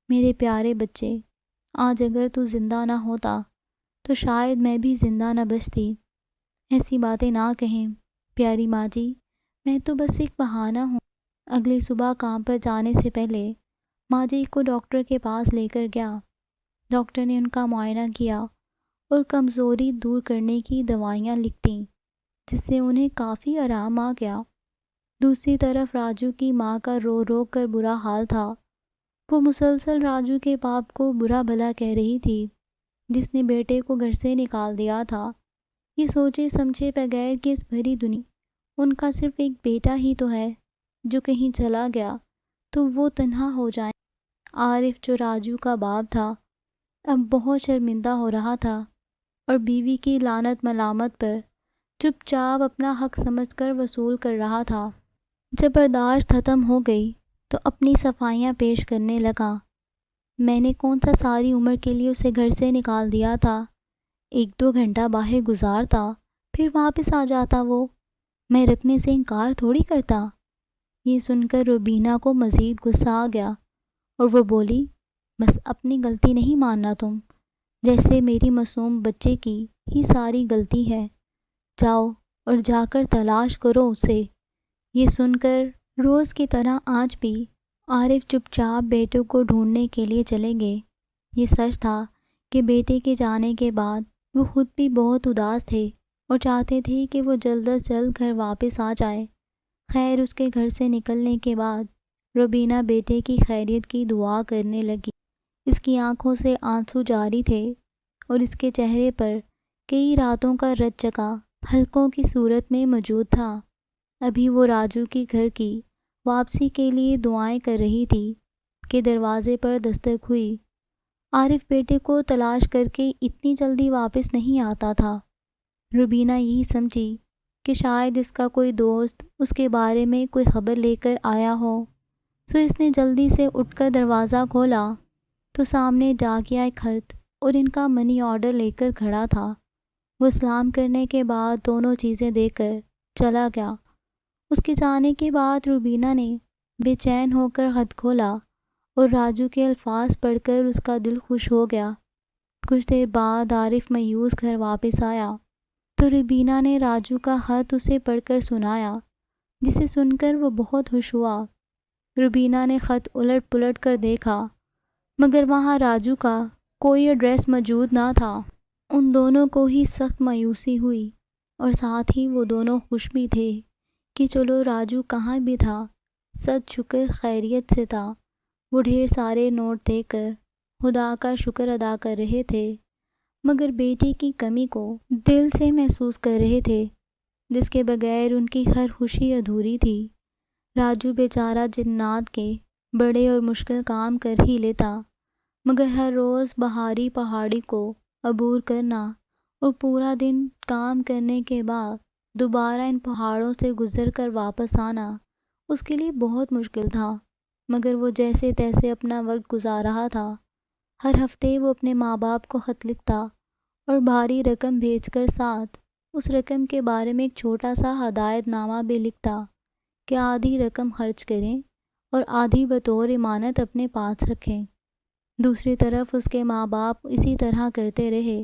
میرے پیارے بچے، آج اگر تو زندہ نہ ہوتا تو شاید میں بھی زندہ نہ بچتی۔ ایسی باتیں نہ کہیں پیاری ماں جی، میں تو بس ایک بہانہ ہوں۔ اگلی صبح کام پر جانے سے پہلے ماں جی کو ڈاکٹر کے پاس لے کر گیا۔ ڈاکٹر نے ان کا معائنہ کیا اور کمزوری دور کرنے کی دوائیاں لکھ دیں، جس سے انہیں کافی آرام آ گیا۔ دوسری طرف راجو کی ماں کا رو رو کر برا حال تھا۔ وہ مسلسل راجو کے باپ کو برا بھلا کہہ رہی تھی، جس نے بیٹے کو گھر سے نکال دیا تھا، یہ سوچے سمجھے بغیر کہ اس بھری دنیا ان کا صرف ایک بیٹا ہی تو ہے، جو کہیں چلا گیا تو وہ تنہا ہو جائیں۔ عارف جو راجو کا باپ تھا اب بہت شرمندہ ہو رہا تھا اور بیوی کی لعنت ملامت پر چپ چاپ اپنا حق سمجھ کر وصول کر رہا تھا۔ جب برداشت ختم ہو گئی تو اپنی صفائیاں پیش کرنے لگا۔ میں نے کون سا ساری عمر کے لیے اسے گھر سے نکال دیا تھا، 1-2 گھنٹہ باہر گزارتا پھر واپس آ جاتا، وہ میں رکھنے سے انکار تھوڑی کرتا۔ یہ سن کر روبینہ کو مزید غصہ آ گیا اور وہ بولی، بس اپنی غلطی نہیں ماننا تم، جیسے میری معصوم بچے کی ہی ساری غلطی ہے، جاؤ اور جا کر تلاش کرو اسے۔ یہ سن کر روز کی طرح آج بھی عارف چپ چاپ بیٹے کو ڈھونڈنے کے لیے چلے گئے۔ یہ سچ تھا کہ بیٹے کے جانے کے بعد وہ خود بھی بہت اداس تھے اور چاہتے تھے کہ وہ جلد از جلد گھر واپس آ جائے۔ خیر اس کے گھر سے نکلنے کے بعد روبینہ بیٹے کی خیریت کی دعا کرنے لگی۔ اس کی آنکھوں سے آنسو جاری تھے اور اس کے چہرے پر کئی راتوں کا رت چکا حلقوں کی صورت میں موجود تھا۔ ابھی وہ راجو کی گھر کی واپسی کے لیے دعائیں کر رہی تھی کہ دروازے پر دستک ہوئی۔ عارف بیٹے کو تلاش کر کے اتنی جلدی واپس نہیں آتا تھا۔ روبینہ یہی سمجھی کہ شاید اس کا کوئی دوست اس کے بارے میں کوئی خبر لے کر آیا ہو، سو اس نے جلدی سے اٹھ کر دروازہ کھولا تو سامنے ڈاکیا ایک خط اور ان کا منی آرڈر لے کر کھڑا تھا۔ وہ سلام کرنے کے بعد دونوں چیزیں دے کر چلا گیا اس کے جانے کے بعد روبینہ نے بے چین ہو کر خط کھولا اور راجو کے الفاظ پڑھ کر اس کا دل خوش ہو گیا۔ کچھ دیر بعد عارف مایوس گھر واپس آیا تو روبینہ نے راجو کا خط اسے پڑھ کر سنایا، جسے سن کر وہ بہت خوش ہوا۔ روبینہ نے خط الٹ پلٹ کر دیکھا مگر وہاں راجو کا کوئی ایڈریس موجود نہ تھا۔ ان دونوں کو ہی سخت مایوسی ہوئی اور ساتھ ہی وہ دونوں خوش بھی تھے کہ چلو راجو کہاں بھی تھا، سچ شکر خیریت سے تھا۔ وہ ڈھیر سارے نوٹ دے کر خدا کا شکر ادا کر رہے تھے مگر بیٹی کی کمی کو دل سے محسوس کر رہے تھے، جس کے بغیر ان کی ہر خوشی ادھوری تھی۔ راجو بیچارہ جنات کے بڑے اور مشکل کام کر ہی لیتا مگر ہر روز بہاری پہاڑی کو عبور کرنا اور پورا دن کام کرنے کے بعد دوبارہ ان پہاڑوں سے گزر کر واپس آنا اس کے لیے بہت مشکل تھا، مگر وہ جیسے تیسے اپنا وقت گزار رہا تھا۔ ہر ہفتے وہ اپنے ماں باپ کو خط لکھتا اور بھاری رقم بھیج کر ساتھ اس رقم کے بارے میں ایک چھوٹا سا ہدایت نامہ بھی لکھتا کہ آدھی رقم خرچ کریں اور آدھی بطور امانت اپنے پاس رکھیں۔ دوسری طرف اس کے ماں باپ اسی طرح کرتے رہے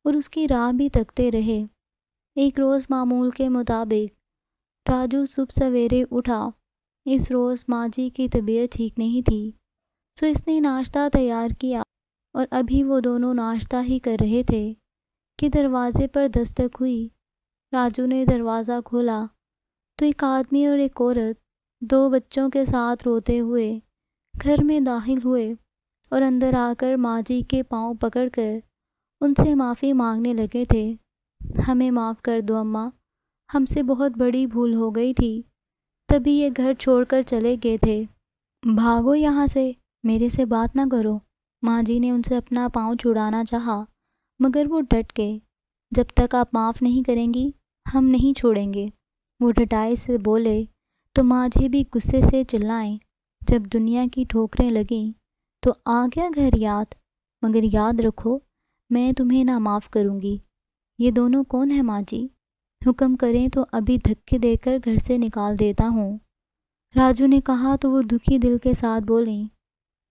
اور اس کی راہ بھی تکتے رہے۔ ایک روز معمول کے مطابق راجو صبح سویرے اٹھا۔ اس روز ماں جی کی طبیعت ٹھیک نہیں تھی، سو اس نے ناشتہ تیار کیا اور ابھی وہ دونوں ناشتہ ہی کر رہے تھے کہ دروازے پر دستک ہوئی۔ راجو نے دروازہ کھولا تو ایک آدمی اور ایک عورت 2 بچوں کے ساتھ روتے ہوئے گھر میں داخل ہوئے اور اندر آ کر ماں جی کے پاؤں پکڑ کر ان سے معافی مانگنے لگے تھے۔ ہمیں معاف کر دو اماں، ہم سے بہت بڑی بھول ہو گئی تھی، تبھی یہ گھر چھوڑ کر چلے گئے تھے۔ بھاگو یہاں سے، میرے سے بات نہ کرو۔ ماں جی نے ان سے اپنا پاؤں چھڑانا چاہا مگر وہ ڈٹ گئے۔ جب تک آپ معاف نہیں کریں گی ہم نہیں چھوڑیں گے، وہ ڈٹائی سے بولے تو ماں جی بھی غصے سے چلائیں۔ جب دنیا کی ٹھوکریں لگیں تو آ گیا گھر یاد، مگر یاد رکھو میں تمہیں نہ معاف کروں گی۔ یہ دونوں کون ہیں ماں جی؟ حکم کریں تو ابھی دھکے دے کر گھر سے نکال دیتا ہوں۔ راجو نے کہا تو وہ دکھی دل کے ساتھ بولیں،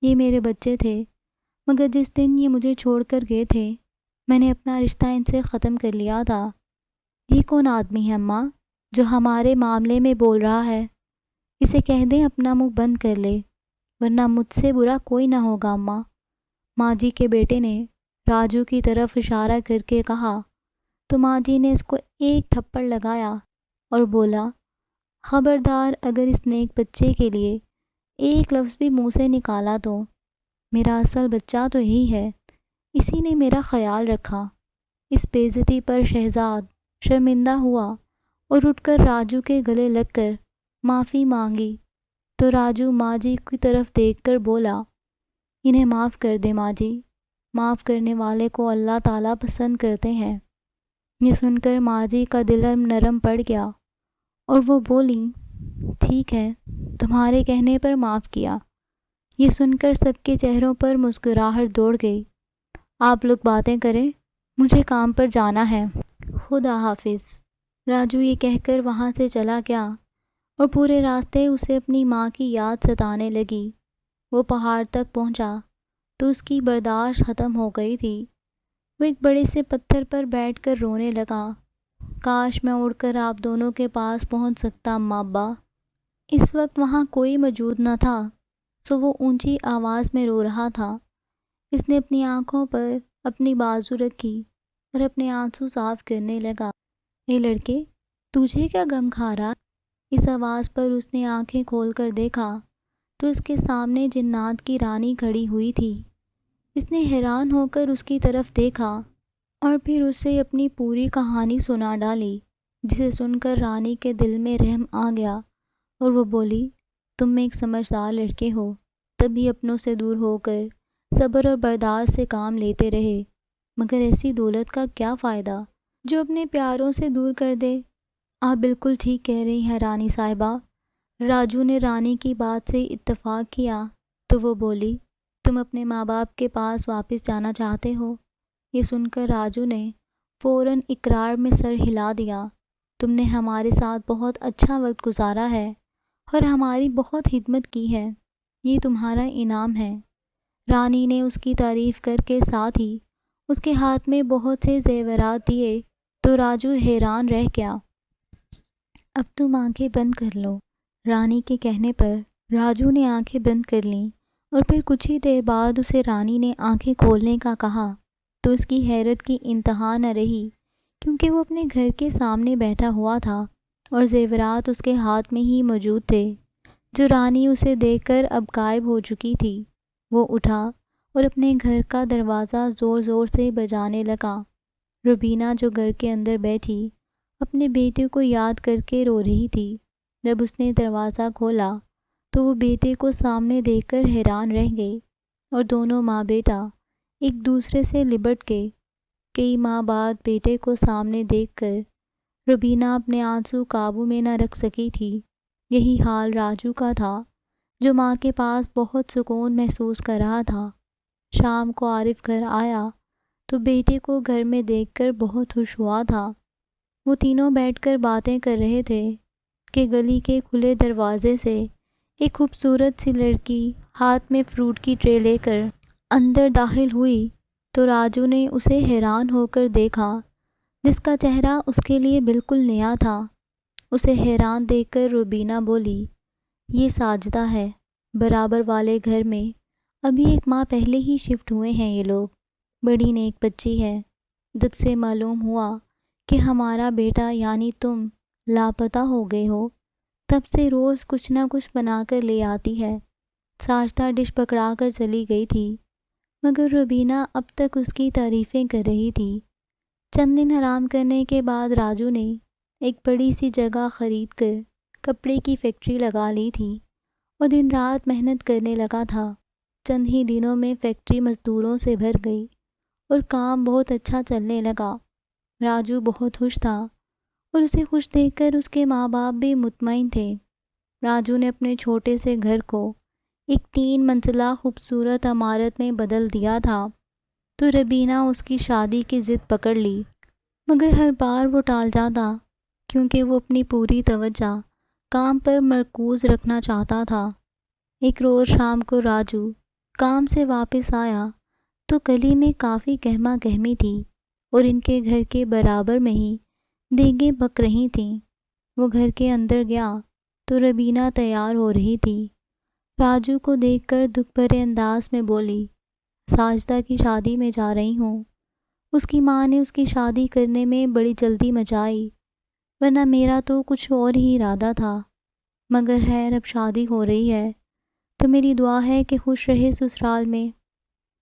یہ میرے بچے تھے مگر جس دن یہ مجھے چھوڑ کر گئے تھے میں نے اپنا رشتہ ان سے ختم کر لیا تھا۔ یہ کون آدمی ہے اماں جو ہمارے معاملے میں بول رہا ہے؟ اسے کہہ دیں اپنا منہ بند کر لے ورنہ مجھ سے برا کوئی نہ ہوگا اماں۔ ماں جی کے بیٹے نے راجو کی طرف اشارہ کر کے کہا تو ماں جی نے اس کو ایک تھپڑ لگایا اور بولا، خبردار اگر اس نیک بچے کے لیے ایک لفظ بھی منہ سے نکالا تو میرا اصل بچہ تو یہی ہے، اسی نے میرا خیال رکھا۔ اس بے عزتی پر شہزاد شرمندہ ہوا اور اٹھ کر راجو کے گلے لگ کر معافی مانگی تو راجو ماں جی کی طرف دیکھ کر بولا، انہیں معاف کر دے ماں جی، معاف کرنے والے کو اللہ تعالیٰ پسند کرتے ہیں۔ یہ سن کر ماں جی کا دل نرم پڑ گیا اور وہ بولیں، ٹھیک ہے تمہارے کہنے پر معاف کیا۔ یہ سن کر سب کے چہروں پر مسکراہٹ دوڑ گئی۔ آپ لوگ باتیں کریں، مجھے کام پر جانا ہے، خدا حافظ۔ راجو یہ کہہ کر وہاں سے چلا گیا اور پورے راستے اسے اپنی ماں کی یاد ستانے لگی۔ وہ پہاڑ تک پہنچا تو اس کی برداشت ختم ہو گئی تھی۔ وہ ایک بڑے سے پتھر پر بیٹھ کر رونے لگا، کاش میں اڑ کر آپ دونوں کے پاس پہنچ سکتا اماں ابا۔ اس وقت وہاں کوئی موجود نہ تھا سو وہ اونچی آواز میں رو رہا تھا۔ اس نے اپنی آنکھوں پر اپنی بازو رکھی اور اپنے آنسو صاف کرنے لگا۔ اے لڑکے، تجھے کیا غم کھا رہا؟ اس آواز پر اس نے آنکھیں کھول کر دیکھا تو اس کے سامنے جنات کی رانی کھڑی ہوئی تھی۔ اس نے حیران ہو کر اس کی طرف دیکھا اور پھر اسے اپنی پوری کہانی سنا ڈالی، جسے سن کر رانی کے دل میں رحم آ گیا اور وہ بولی، تم ایک سمجھدار لڑکے ہو، تبھی اپنوں سے دور ہو کر صبر اور برداشت سے کام لیتے رہے، مگر ایسی دولت کا کیا فائدہ جو اپنے پیاروں سے دور کر دے۔ آپ بالکل ٹھیک کہہ رہی ہیں رانی صاحبہ۔ راجو نے رانی کی بات سے اتفاق کیا تو وہ بولی، تم اپنے ماں باپ کے پاس واپس جانا چاہتے ہو؟ یہ سن کر راجو نے فوراً اقرار میں سر ہلا دیا تم نے ہمارے ساتھ بہت اچھا وقت گزارا ہے اور ہماری بہت خدمت کی ہے، یہ تمہارا انعام ہے۔ رانی نے اس کی تعریف کر کے ساتھ ہی اس کے ہاتھ میں بہت سے زیورات دیے تو راجو حیران رہ گیا۔ اب تم آنکھیں بند کر لو۔ رانی کے کہنے پر راجو نے آنکھیں بند کر لیں اور پھر کچھ ہی دیر بعد اسے رانی نے آنکھیں کھولنے کا کہا تو اس کی حیرت کی انتہا نہ رہی، کیونکہ وہ اپنے گھر کے سامنے بیٹھا ہوا تھا اور زیورات اس کے ہاتھ میں ہی موجود تھے، جو رانی اسے دیکھ کر اب غائب ہو چکی تھی۔ وہ اٹھا اور اپنے گھر کا دروازہ زور زور سے بجانے لگا۔ روبینہ جو گھر کے اندر بیٹھی اپنے بیٹے کو یاد کر کے رو رہی تھی، جب اس نے دروازہ کھولا تو وہ بیٹے کو سامنے دیکھ کر حیران رہ گئی اور دونوں ماں بیٹا ایک دوسرے سے لپٹ گئے۔ کئی ماہ بعد بیٹے کو سامنے دیکھ کر روبینہ اپنے آنسو قابو میں نہ رکھ سکی تھی۔ یہی حال راجو کا تھا، جو ماں کے پاس بہت سکون محسوس کر رہا تھا۔ شام کو عارف گھر آیا تو بیٹے کو گھر میں دیکھ کر بہت خوش ہوا تھا۔ وہ تینوں بیٹھ کر باتیں کر رہے تھے کہ گلی کے کھلے دروازے سے ایک خوبصورت سی لڑکی ہاتھ میں فروٹ کی ٹرے لے کر اندر داخل ہوئی تو راجو نے اسے حیران ہو کر دیکھا، جس کا چہرہ اس کے لیے بالکل نیا تھا۔ اسے حیران دیکھ کر روبینہ بولی، یہ ساجدہ ہے، برابر والے گھر میں ابھی ایک ماہ پہلے ہی شفٹ ہوئے ہیں یہ لوگ، بڑی نیک بچی ہے۔ جب سے معلوم ہوا کہ ہمارا بیٹا یعنی تم لاپتہ ہو گئے ہو، تب سے روز کچھ نہ کچھ بنا کر لے آتی ہے۔ ساجدہ ڈش پکڑا کر چلی گئی تھی، مگر روبینہ اب تک اس کی تعریفیں کر رہی تھی۔ چند دن آرام کرنے کے بعد راجو نے ایک بڑی سی جگہ خرید کر کپڑے کی فیکٹری لگا لی تھی اور دن رات محنت کرنے لگا تھا۔ چند ہی دنوں میں فیکٹری مزدوروں سے بھر گئی اور کام بہت اچھا چلنے لگا۔ راجو بہت خوش تھا اور اسے خوش دیکھ کر اس کے ماں باپ بھی مطمئن تھے۔ راجو نے اپنے چھوٹے سے گھر کو ایک 3 منزلہ خوبصورت عمارت میں بدل دیا تھا تو روبینہ اس کی شادی کی ضد پکڑ لی، مگر ہر بار وہ ٹال جاتا کیونکہ وہ اپنی پوری توجہ کام پر مرکوز رکھنا چاہتا تھا۔ ایک روز شام کو راجو کام سے واپس آیا تو گلی میں کافی گہما گہمی تھی اور ان کے گھر کے برابر میں ہی دیگیں پک رہی تھیں۔ وہ گھر کے اندر گیا تو روبینہ تیار ہو رہی تھی۔ راجو کو دیکھ کر دکھ بھرے انداز میں بولی، ساجدہ کی شادی میں جا رہی ہوں۔ اس کی ماں نے اس کی شادی کرنے میں بڑی جلدی مچائی، ورنہ میرا تو کچھ اور ہی ارادہ تھا، مگر خیر اب شادی ہو رہی ہے تو میری دعا ہے کہ خوش رہے سسرال میں۔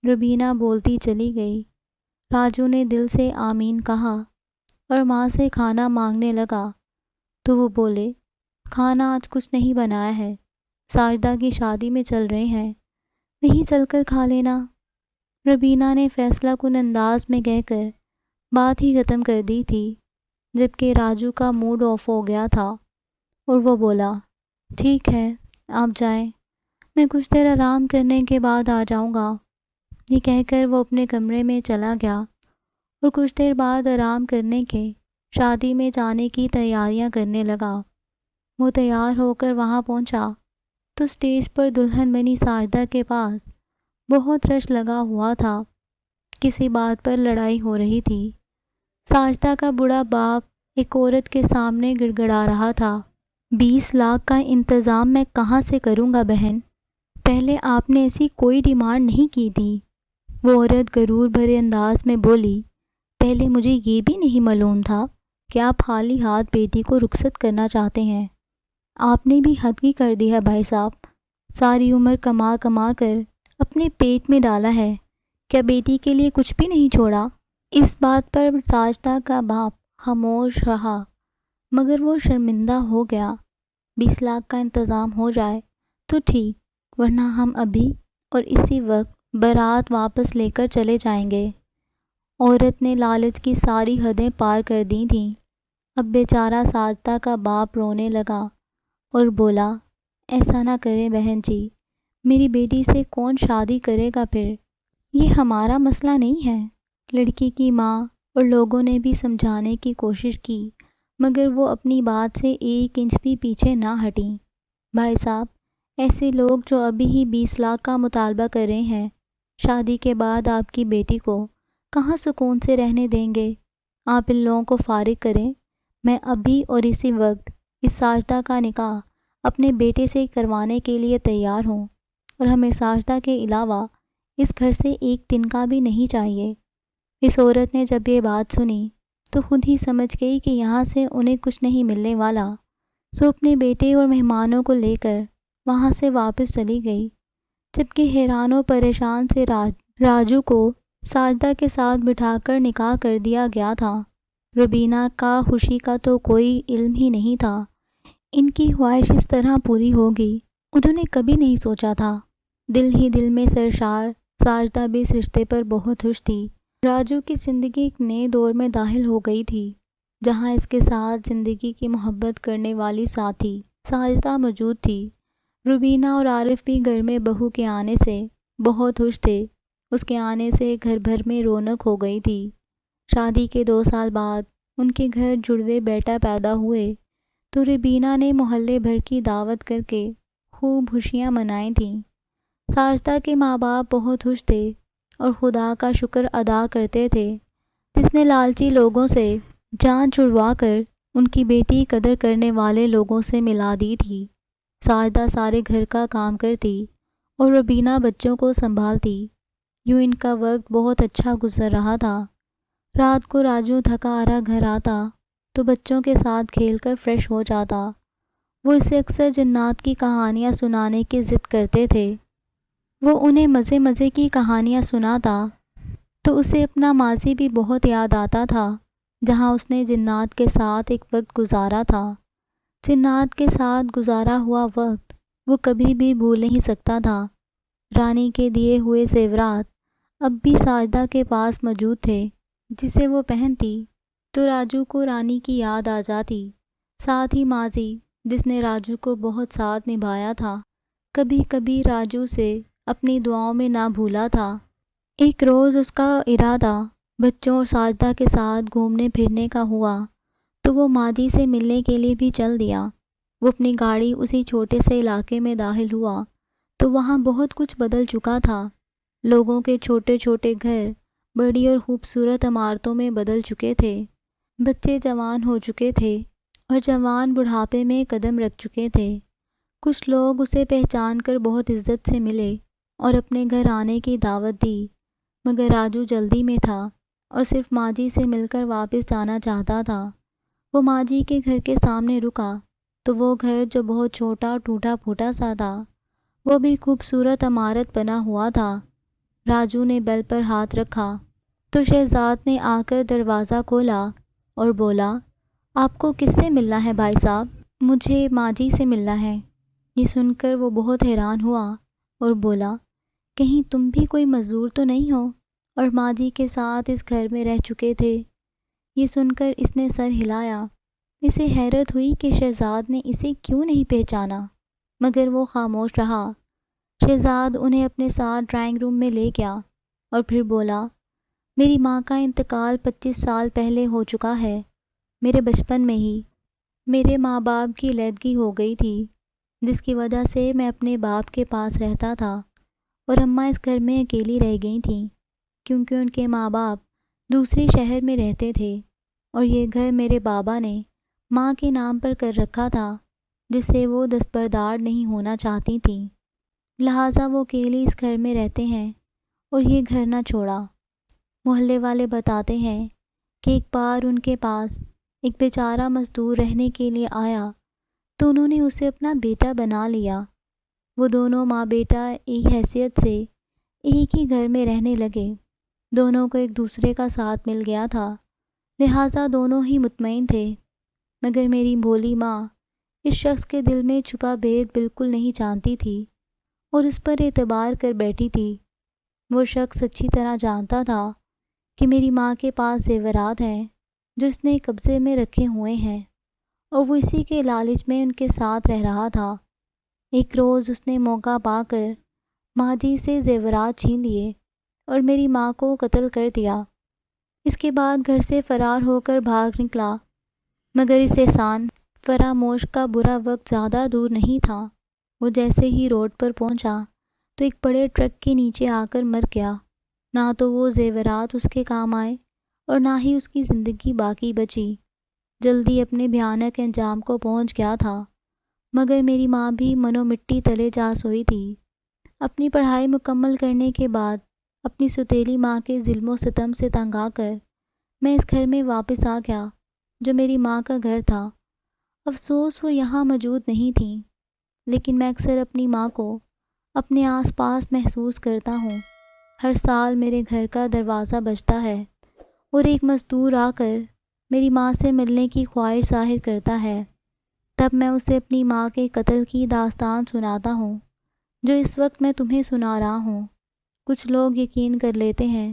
روبینہ بولتی چلی گئی۔ راجو نے دل سے آمین کہا اور ماں سے کھانا مانگنے لگا تو وہ بولے، کھانا آج کچھ نہیں بنایا ہے، ساجدہ کی شادی میں چل رہے ہیں، وہیں چل کر کھا لینا۔ روبینہ نے فیصلہ کن انداز میں کہہ کر بات ہی ختم کر دی تھی، جبکہ راجو کا موڈ آف ہو گیا تھا اور وہ بولا، ٹھیک ہے آپ جائیں، میں کچھ دیر آرام کرنے کے بعد آ جاؤں گا۔ یہ کہہ کر وہ اپنے کمرے میں چلا گیا اور کچھ دیر بعد آرام کرنے کے شادی میں جانے کی تیاریاں کرنے لگا۔ وہ تیار ہو کر وہاں پہنچا تو اسٹیج پر دلہن بنی ساجدہ کے پاس بہت رش لگا ہوا تھا۔ کسی بات پر لڑائی ہو رہی تھی۔ ساجدہ کا بوڑھا باپ ایک عورت کے سامنے گڑ گڑا رہا تھا، 20 لاکھ کا انتظام میں کہاں سے کروں گا بہن؟ پہلے آپ نے ایسی کوئی ڈیمانڈ نہیں کی تھی۔ وہ عورت غرور بھرے انداز میں بولی، پہلے مجھے یہ بھی نہیں معلوم تھا کہ آپ خالی ہاتھ بیٹی کو رخصت کرنا چاہتے ہیں۔ آپ نے بھی حد ہی کر دی ہے بھائی صاحب، ساری عمر کما کما کر اپنے پیٹ میں ڈالا ہے، کیا بیٹی کے لیے کچھ بھی نہیں چھوڑا؟ اس بات پر ساجدہ کا باپ خاموش رہا، مگر وہ شرمندہ ہو گیا۔ 20 لاکھ کا انتظام ہو جائے تو ٹھیک، ورنہ ہم ابھی اور اسی وقت بارات واپس لے کر چلے جائیں گے۔ عورت نے لالچ کی ساری حدیں پار کر دی تھیں۔ اب بیچارہ ساجدہ کا باپ رونے لگا اور بولا، ایسا نہ کریں بہن جی، میری بیٹی سے کون شادی کرے گا پھر؟ یہ ہمارا مسئلہ نہیں ہے۔ لڑکی کی ماں اور لوگوں نے بھی سمجھانے کی کوشش کی، مگر وہ اپنی بات سے 1 انچ بھی پیچھے نہ ہٹیں۔ بھائی صاحب، ایسے لوگ جو ابھی ہی 20 لاکھ کا مطالبہ کر رہے ہیں، شادی کے بعد آپ کی بیٹی کو کہاں سکون سے رہنے دیں گے؟ آپ ان لوگوں کو فارغ کریں۔ میں ابھی اور اسی وقت اس ساجدہ کا نکاح اپنے بیٹے سے کروانے کے لیے تیار ہوں، اور ہمیں ساجدہ کے علاوہ اس گھر سے 1 تنکا بھی نہیں چاہیے۔ اس عورت نے جب یہ بات سنی تو خود ہی سمجھ گئی کہ یہاں سے انہیں کچھ نہیں ملنے والا، سو اپنے بیٹے اور مہمانوں کو لے کر وہاں سے واپس چلی گئی، جبکہ حیران و پریشان سے راجو کو ساجدہ کے ساتھ بٹھا کر نکاح کر دیا گیا تھا۔ روبینہ کا خوشی کا تو کوئی علم ہی نہیں تھا۔ ان کی خواہش اس طرح پوری ہوگی انہوں نے کبھی نہیں سوچا تھا۔ دل ہی دل میں سرشار ساجدہ بھی اس رشتے پر بہت خوش تھی۔ راجو کی زندگی ایک نئے دور میں داخل ہو گئی تھی، جہاں اس کے ساتھ زندگی کی محبت کرنے والی ساتھی ساجدہ موجود تھی۔ روبینہ اور عارف بھی گھر میں بہو کے آنے سے بہت خوش تھے۔ اس کے آنے سے گھر بھر میں رونق ہو گئی تھی۔ شادی کے 2 سال بعد ان کے گھر جڑوے بیٹا پیدا ہوئے تو روبینہ نے محلے بھر کی دعوت کر کے خوب خوشیاں منائی تھیں۔ ساجدہ کے ماں باپ بہت خوش تھے اور خدا کا شکر ادا کرتے تھے جس نے لالچی لوگوں سے جان چھڑوا کر ان کی بیٹی قدر کرنے والے لوگوں سے ملا دی تھی۔ ساجدہ سارے گھر کا کام کرتی اور روبینہ بچوں کو سنبھالتی۔ یوں ان کا وقت بہت اچھا گزر رہا تھا۔ رات کو راجو تھکا ہارا گھر آتا تو بچوں کے ساتھ کھیل کر فریش ہو جاتا۔ وہ اسے اکثر جنات کی کہانیاں سنانے کی ضد کرتے تھے۔ وہ انہیں مزے مزے کی کہانیاں سناتا تو اسے اپنا ماضی بھی بہت یاد آتا تھا، جہاں اس نے جنات کے ساتھ ایک وقت گزارا تھا۔ جنات کے ساتھ گزارا ہوا وقت وہ کبھی بھی بھول نہیں سکتا تھا۔ رانی کے دیے ہوئے زیورات اب بھی ساجدہ کے پاس موجود تھے، جسے وہ پہنتی تو راجو کو رانی کی یاد آ جاتی، ساتھ ہی ماضی جس نے راجو کو بہت ساتھ نبھایا تھا، کبھی کبھی راجو سے اپنی دعاؤں میں نہ بھولا تھا۔ ایک روز اس کا ارادہ بچوں اور ساجدہ کے ساتھ گھومنے پھرنے کا ہوا تو وہ ماضی سے ملنے کے لیے بھی چل دیا۔ وہ اپنی گاڑی اسی چھوٹے سے علاقے میں داخل ہوا تو وہاں بہت کچھ بدل چکا تھا۔ لوگوں کے چھوٹے چھوٹے گھر بڑی اور خوبصورت عمارتوں میں بدل چکے تھے، بچے جوان ہو چکے تھے اور جوان بڑھاپے میں قدم رکھ چکے تھے۔ کچھ لوگ اسے پہچان کر بہت عزت سے ملے اور اپنے گھر آنے کی دعوت دی، مگر راجو جلدی میں تھا اور صرف ماجی سے مل کر واپس جانا چاہتا تھا۔ وہ ماجی کے گھر کے سامنے رکا تو وہ گھر جو بہت چھوٹا ٹوٹا پھوٹا سا تھا، وہ بھی خوبصورت عمارت بنا ہوا تھا۔ راجو نے بیل پر ہاتھ رکھا تو شہزاد نے آ کر دروازہ کھولا اور بولا، آپ کو کس سے ملنا ہے بھائی صاحب؟ مجھے ماجی سے ملنا ہے۔ یہ سن کر وہ بہت حیران ہوا اور بولا، کہیں تم بھی کوئی مزدور تو نہیں ہو اور ماجی کے ساتھ اس گھر میں رہ چکے تھے؟ یہ سن کر اس نے سر ہلایا۔ اسے حیرت ہوئی کہ شہزاد نے اسے کیوں نہیں پہچانا، مگر وہ خاموش رہا۔ شہزاد انہیں اپنے ساتھ ڈرائنگ روم میں لے گیا اور پھر بولا، میری ماں کا انتقال 25 سال پہلے ہو چکا ہے۔ میرے بچپن میں ہی میرے ماں باپ کی علیحدگی ہو گئی تھی، جس کی وجہ سے میں اپنے باپ کے پاس رہتا تھا اور اماں اس گھر میں اکیلی رہ گئی تھیں، کیونکہ ان کے ماں باپ دوسرے شہر میں رہتے تھے اور یہ گھر میرے بابا نے ماں کے نام پر کر رکھا تھا، جس سے وہ دستبردار نہیں ہونا چاہتی تھیں، لہٰذا وہ اکیلی اس گھر میں رہتے ہیں اور یہ گھر نہ چھوڑا۔ محلے والے بتاتے ہیں کہ ایک بار ان کے پاس ایک بیچارہ مزدور رہنے کے لیے آیا تو انہوں نے اسے اپنا بیٹا بنا لیا۔ وہ دونوں ماں بیٹا ایک حیثیت سے ایک ہی گھر میں رہنے لگے۔ دونوں کو ایک دوسرے کا ساتھ مل گیا تھا، لہٰذا دونوں ہی مطمئن تھے، مگر میری بھولی ماں اس شخص کے دل میں چھپا بھید بالکل نہیں جانتی تھی اور اس پر اعتبار کر بیٹھی تھی۔ وہ شخص اچھی طرح جانتا تھا کہ میری ماں کے پاس زیورات ہیں جو اس نے قبضے میں رکھے ہوئے ہیں، اور وہ اسی کے لالچ میں ان کے ساتھ رہ رہا تھا۔ ایک روز اس نے موقع پا کر ماں جی سے زیورات چھین لیے اور میری ماں کو قتل کر دیا۔ اس کے بعد گھر سے فرار ہو کر بھاگ نکلا۔ مگر اس احسان فراموش کا برا وقت زیادہ دور نہیں تھا۔ وہ جیسے ہی روڈ پر پہنچا تو ایک بڑے ٹرک کے نیچے آ کر مر گیا۔ نہ تو وہ زیورات اس کے کام آئے اور نہ ہی اس کی زندگی باقی بچی۔ جلدی اپنے بھیانک انجام کو پہنچ گیا تھا، مگر میری ماں بھی منو مٹی تلے جا سوئی تھی۔ اپنی پڑھائی مکمل کرنے کے بعد اپنی سوتیلی ماں کے ظلم و ستم سے تنگ آ کر میں اس گھر میں واپس آ گیا جو میری ماں کا گھر تھا۔ افسوس وہ یہاں موجود نہیں تھیں، لیکن میں اکثر اپنی ماں کو اپنے آس پاس محسوس کرتا ہوں۔ ہر سال میرے گھر کا دروازہ بجتا ہے اور ایک مزدور آ کر میری ماں سے ملنے کی خواہش ظاہر کرتا ہے۔ تب میں اسے اپنی ماں کے قتل کی داستان سناتا ہوں جو اس وقت میں تمہیں سنا رہا ہوں۔ کچھ لوگ یقین کر لیتے ہیں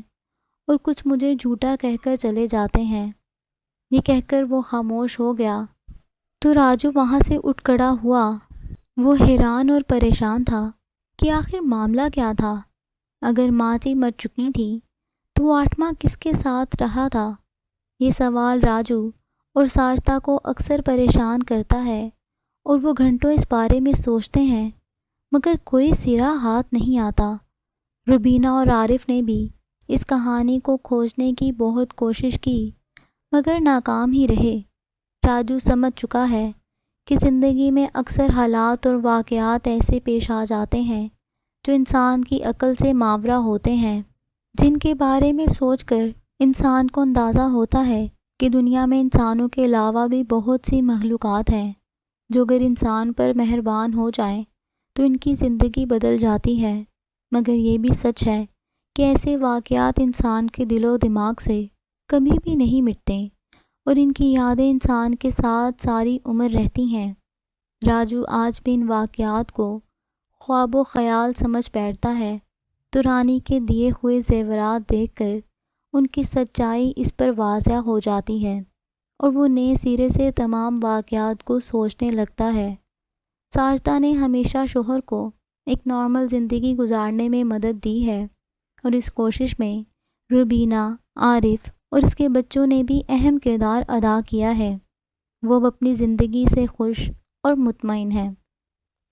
اور کچھ مجھے جھوٹا کہہ کر چلے جاتے ہیں۔ یہ کہہ کر وہ خاموش ہو گیا تو راجو وہاں سے اٹھ کھڑا ہوا۔ وہ حیران اور پریشان تھا کہ آخر معاملہ کیا تھا۔ اگر ماں جی مر چکی تھی تو وہ 8 ماہ کس کے ساتھ رہا تھا؟ یہ سوال راجو اور ساجدہ کو اکثر پریشان کرتا ہے اور وہ گھنٹوں اس بارے میں سوچتے ہیں، مگر کوئی سرا ہاتھ نہیں آتا۔ روبینہ اور عارف نے بھی اس کہانی کو کھوجنے کی بہت کوشش کی، مگر ناکام ہی رہے۔ راجو سمجھ چکا ہے کہ زندگی میں اکثر حالات اور واقعات ایسے پیش آ جاتے ہیں جو انسان کی عقل سے ماورا ہوتے ہیں، جن کے بارے میں سوچ کر انسان کو اندازہ ہوتا ہے کہ دنیا میں انسانوں کے علاوہ بھی بہت سی مخلوقات ہیں جو اگر انسان پر مہربان ہو جائیں تو ان کی زندگی بدل جاتی ہے۔ مگر یہ بھی سچ ہے کہ ایسے واقعات انسان کے دل و دماغ سے کبھی بھی نہیں مٹتے اور ان کی یادیں انسان کے ساتھ ساری عمر رہتی ہیں۔ راجو آج بھی ان واقعات کو خواب و خیال سمجھ بیٹھتا ہے تو رانی کے دیے ہوئے زیورات دیکھ کر ان کی سچائی اس پر واضح ہو جاتی ہے اور وہ نئے سرے سے تمام واقعات کو سوچنے لگتا ہے۔ ساجدہ نے ہمیشہ شوہر کو ایک نارمل زندگی گزارنے میں مدد دی ہے اور اس کوشش میں روبینہ، عارف اور اس کے بچوں نے بھی اہم کردار ادا کیا ہے۔ وہ اب اپنی زندگی سے خوش اور مطمئن ہیں۔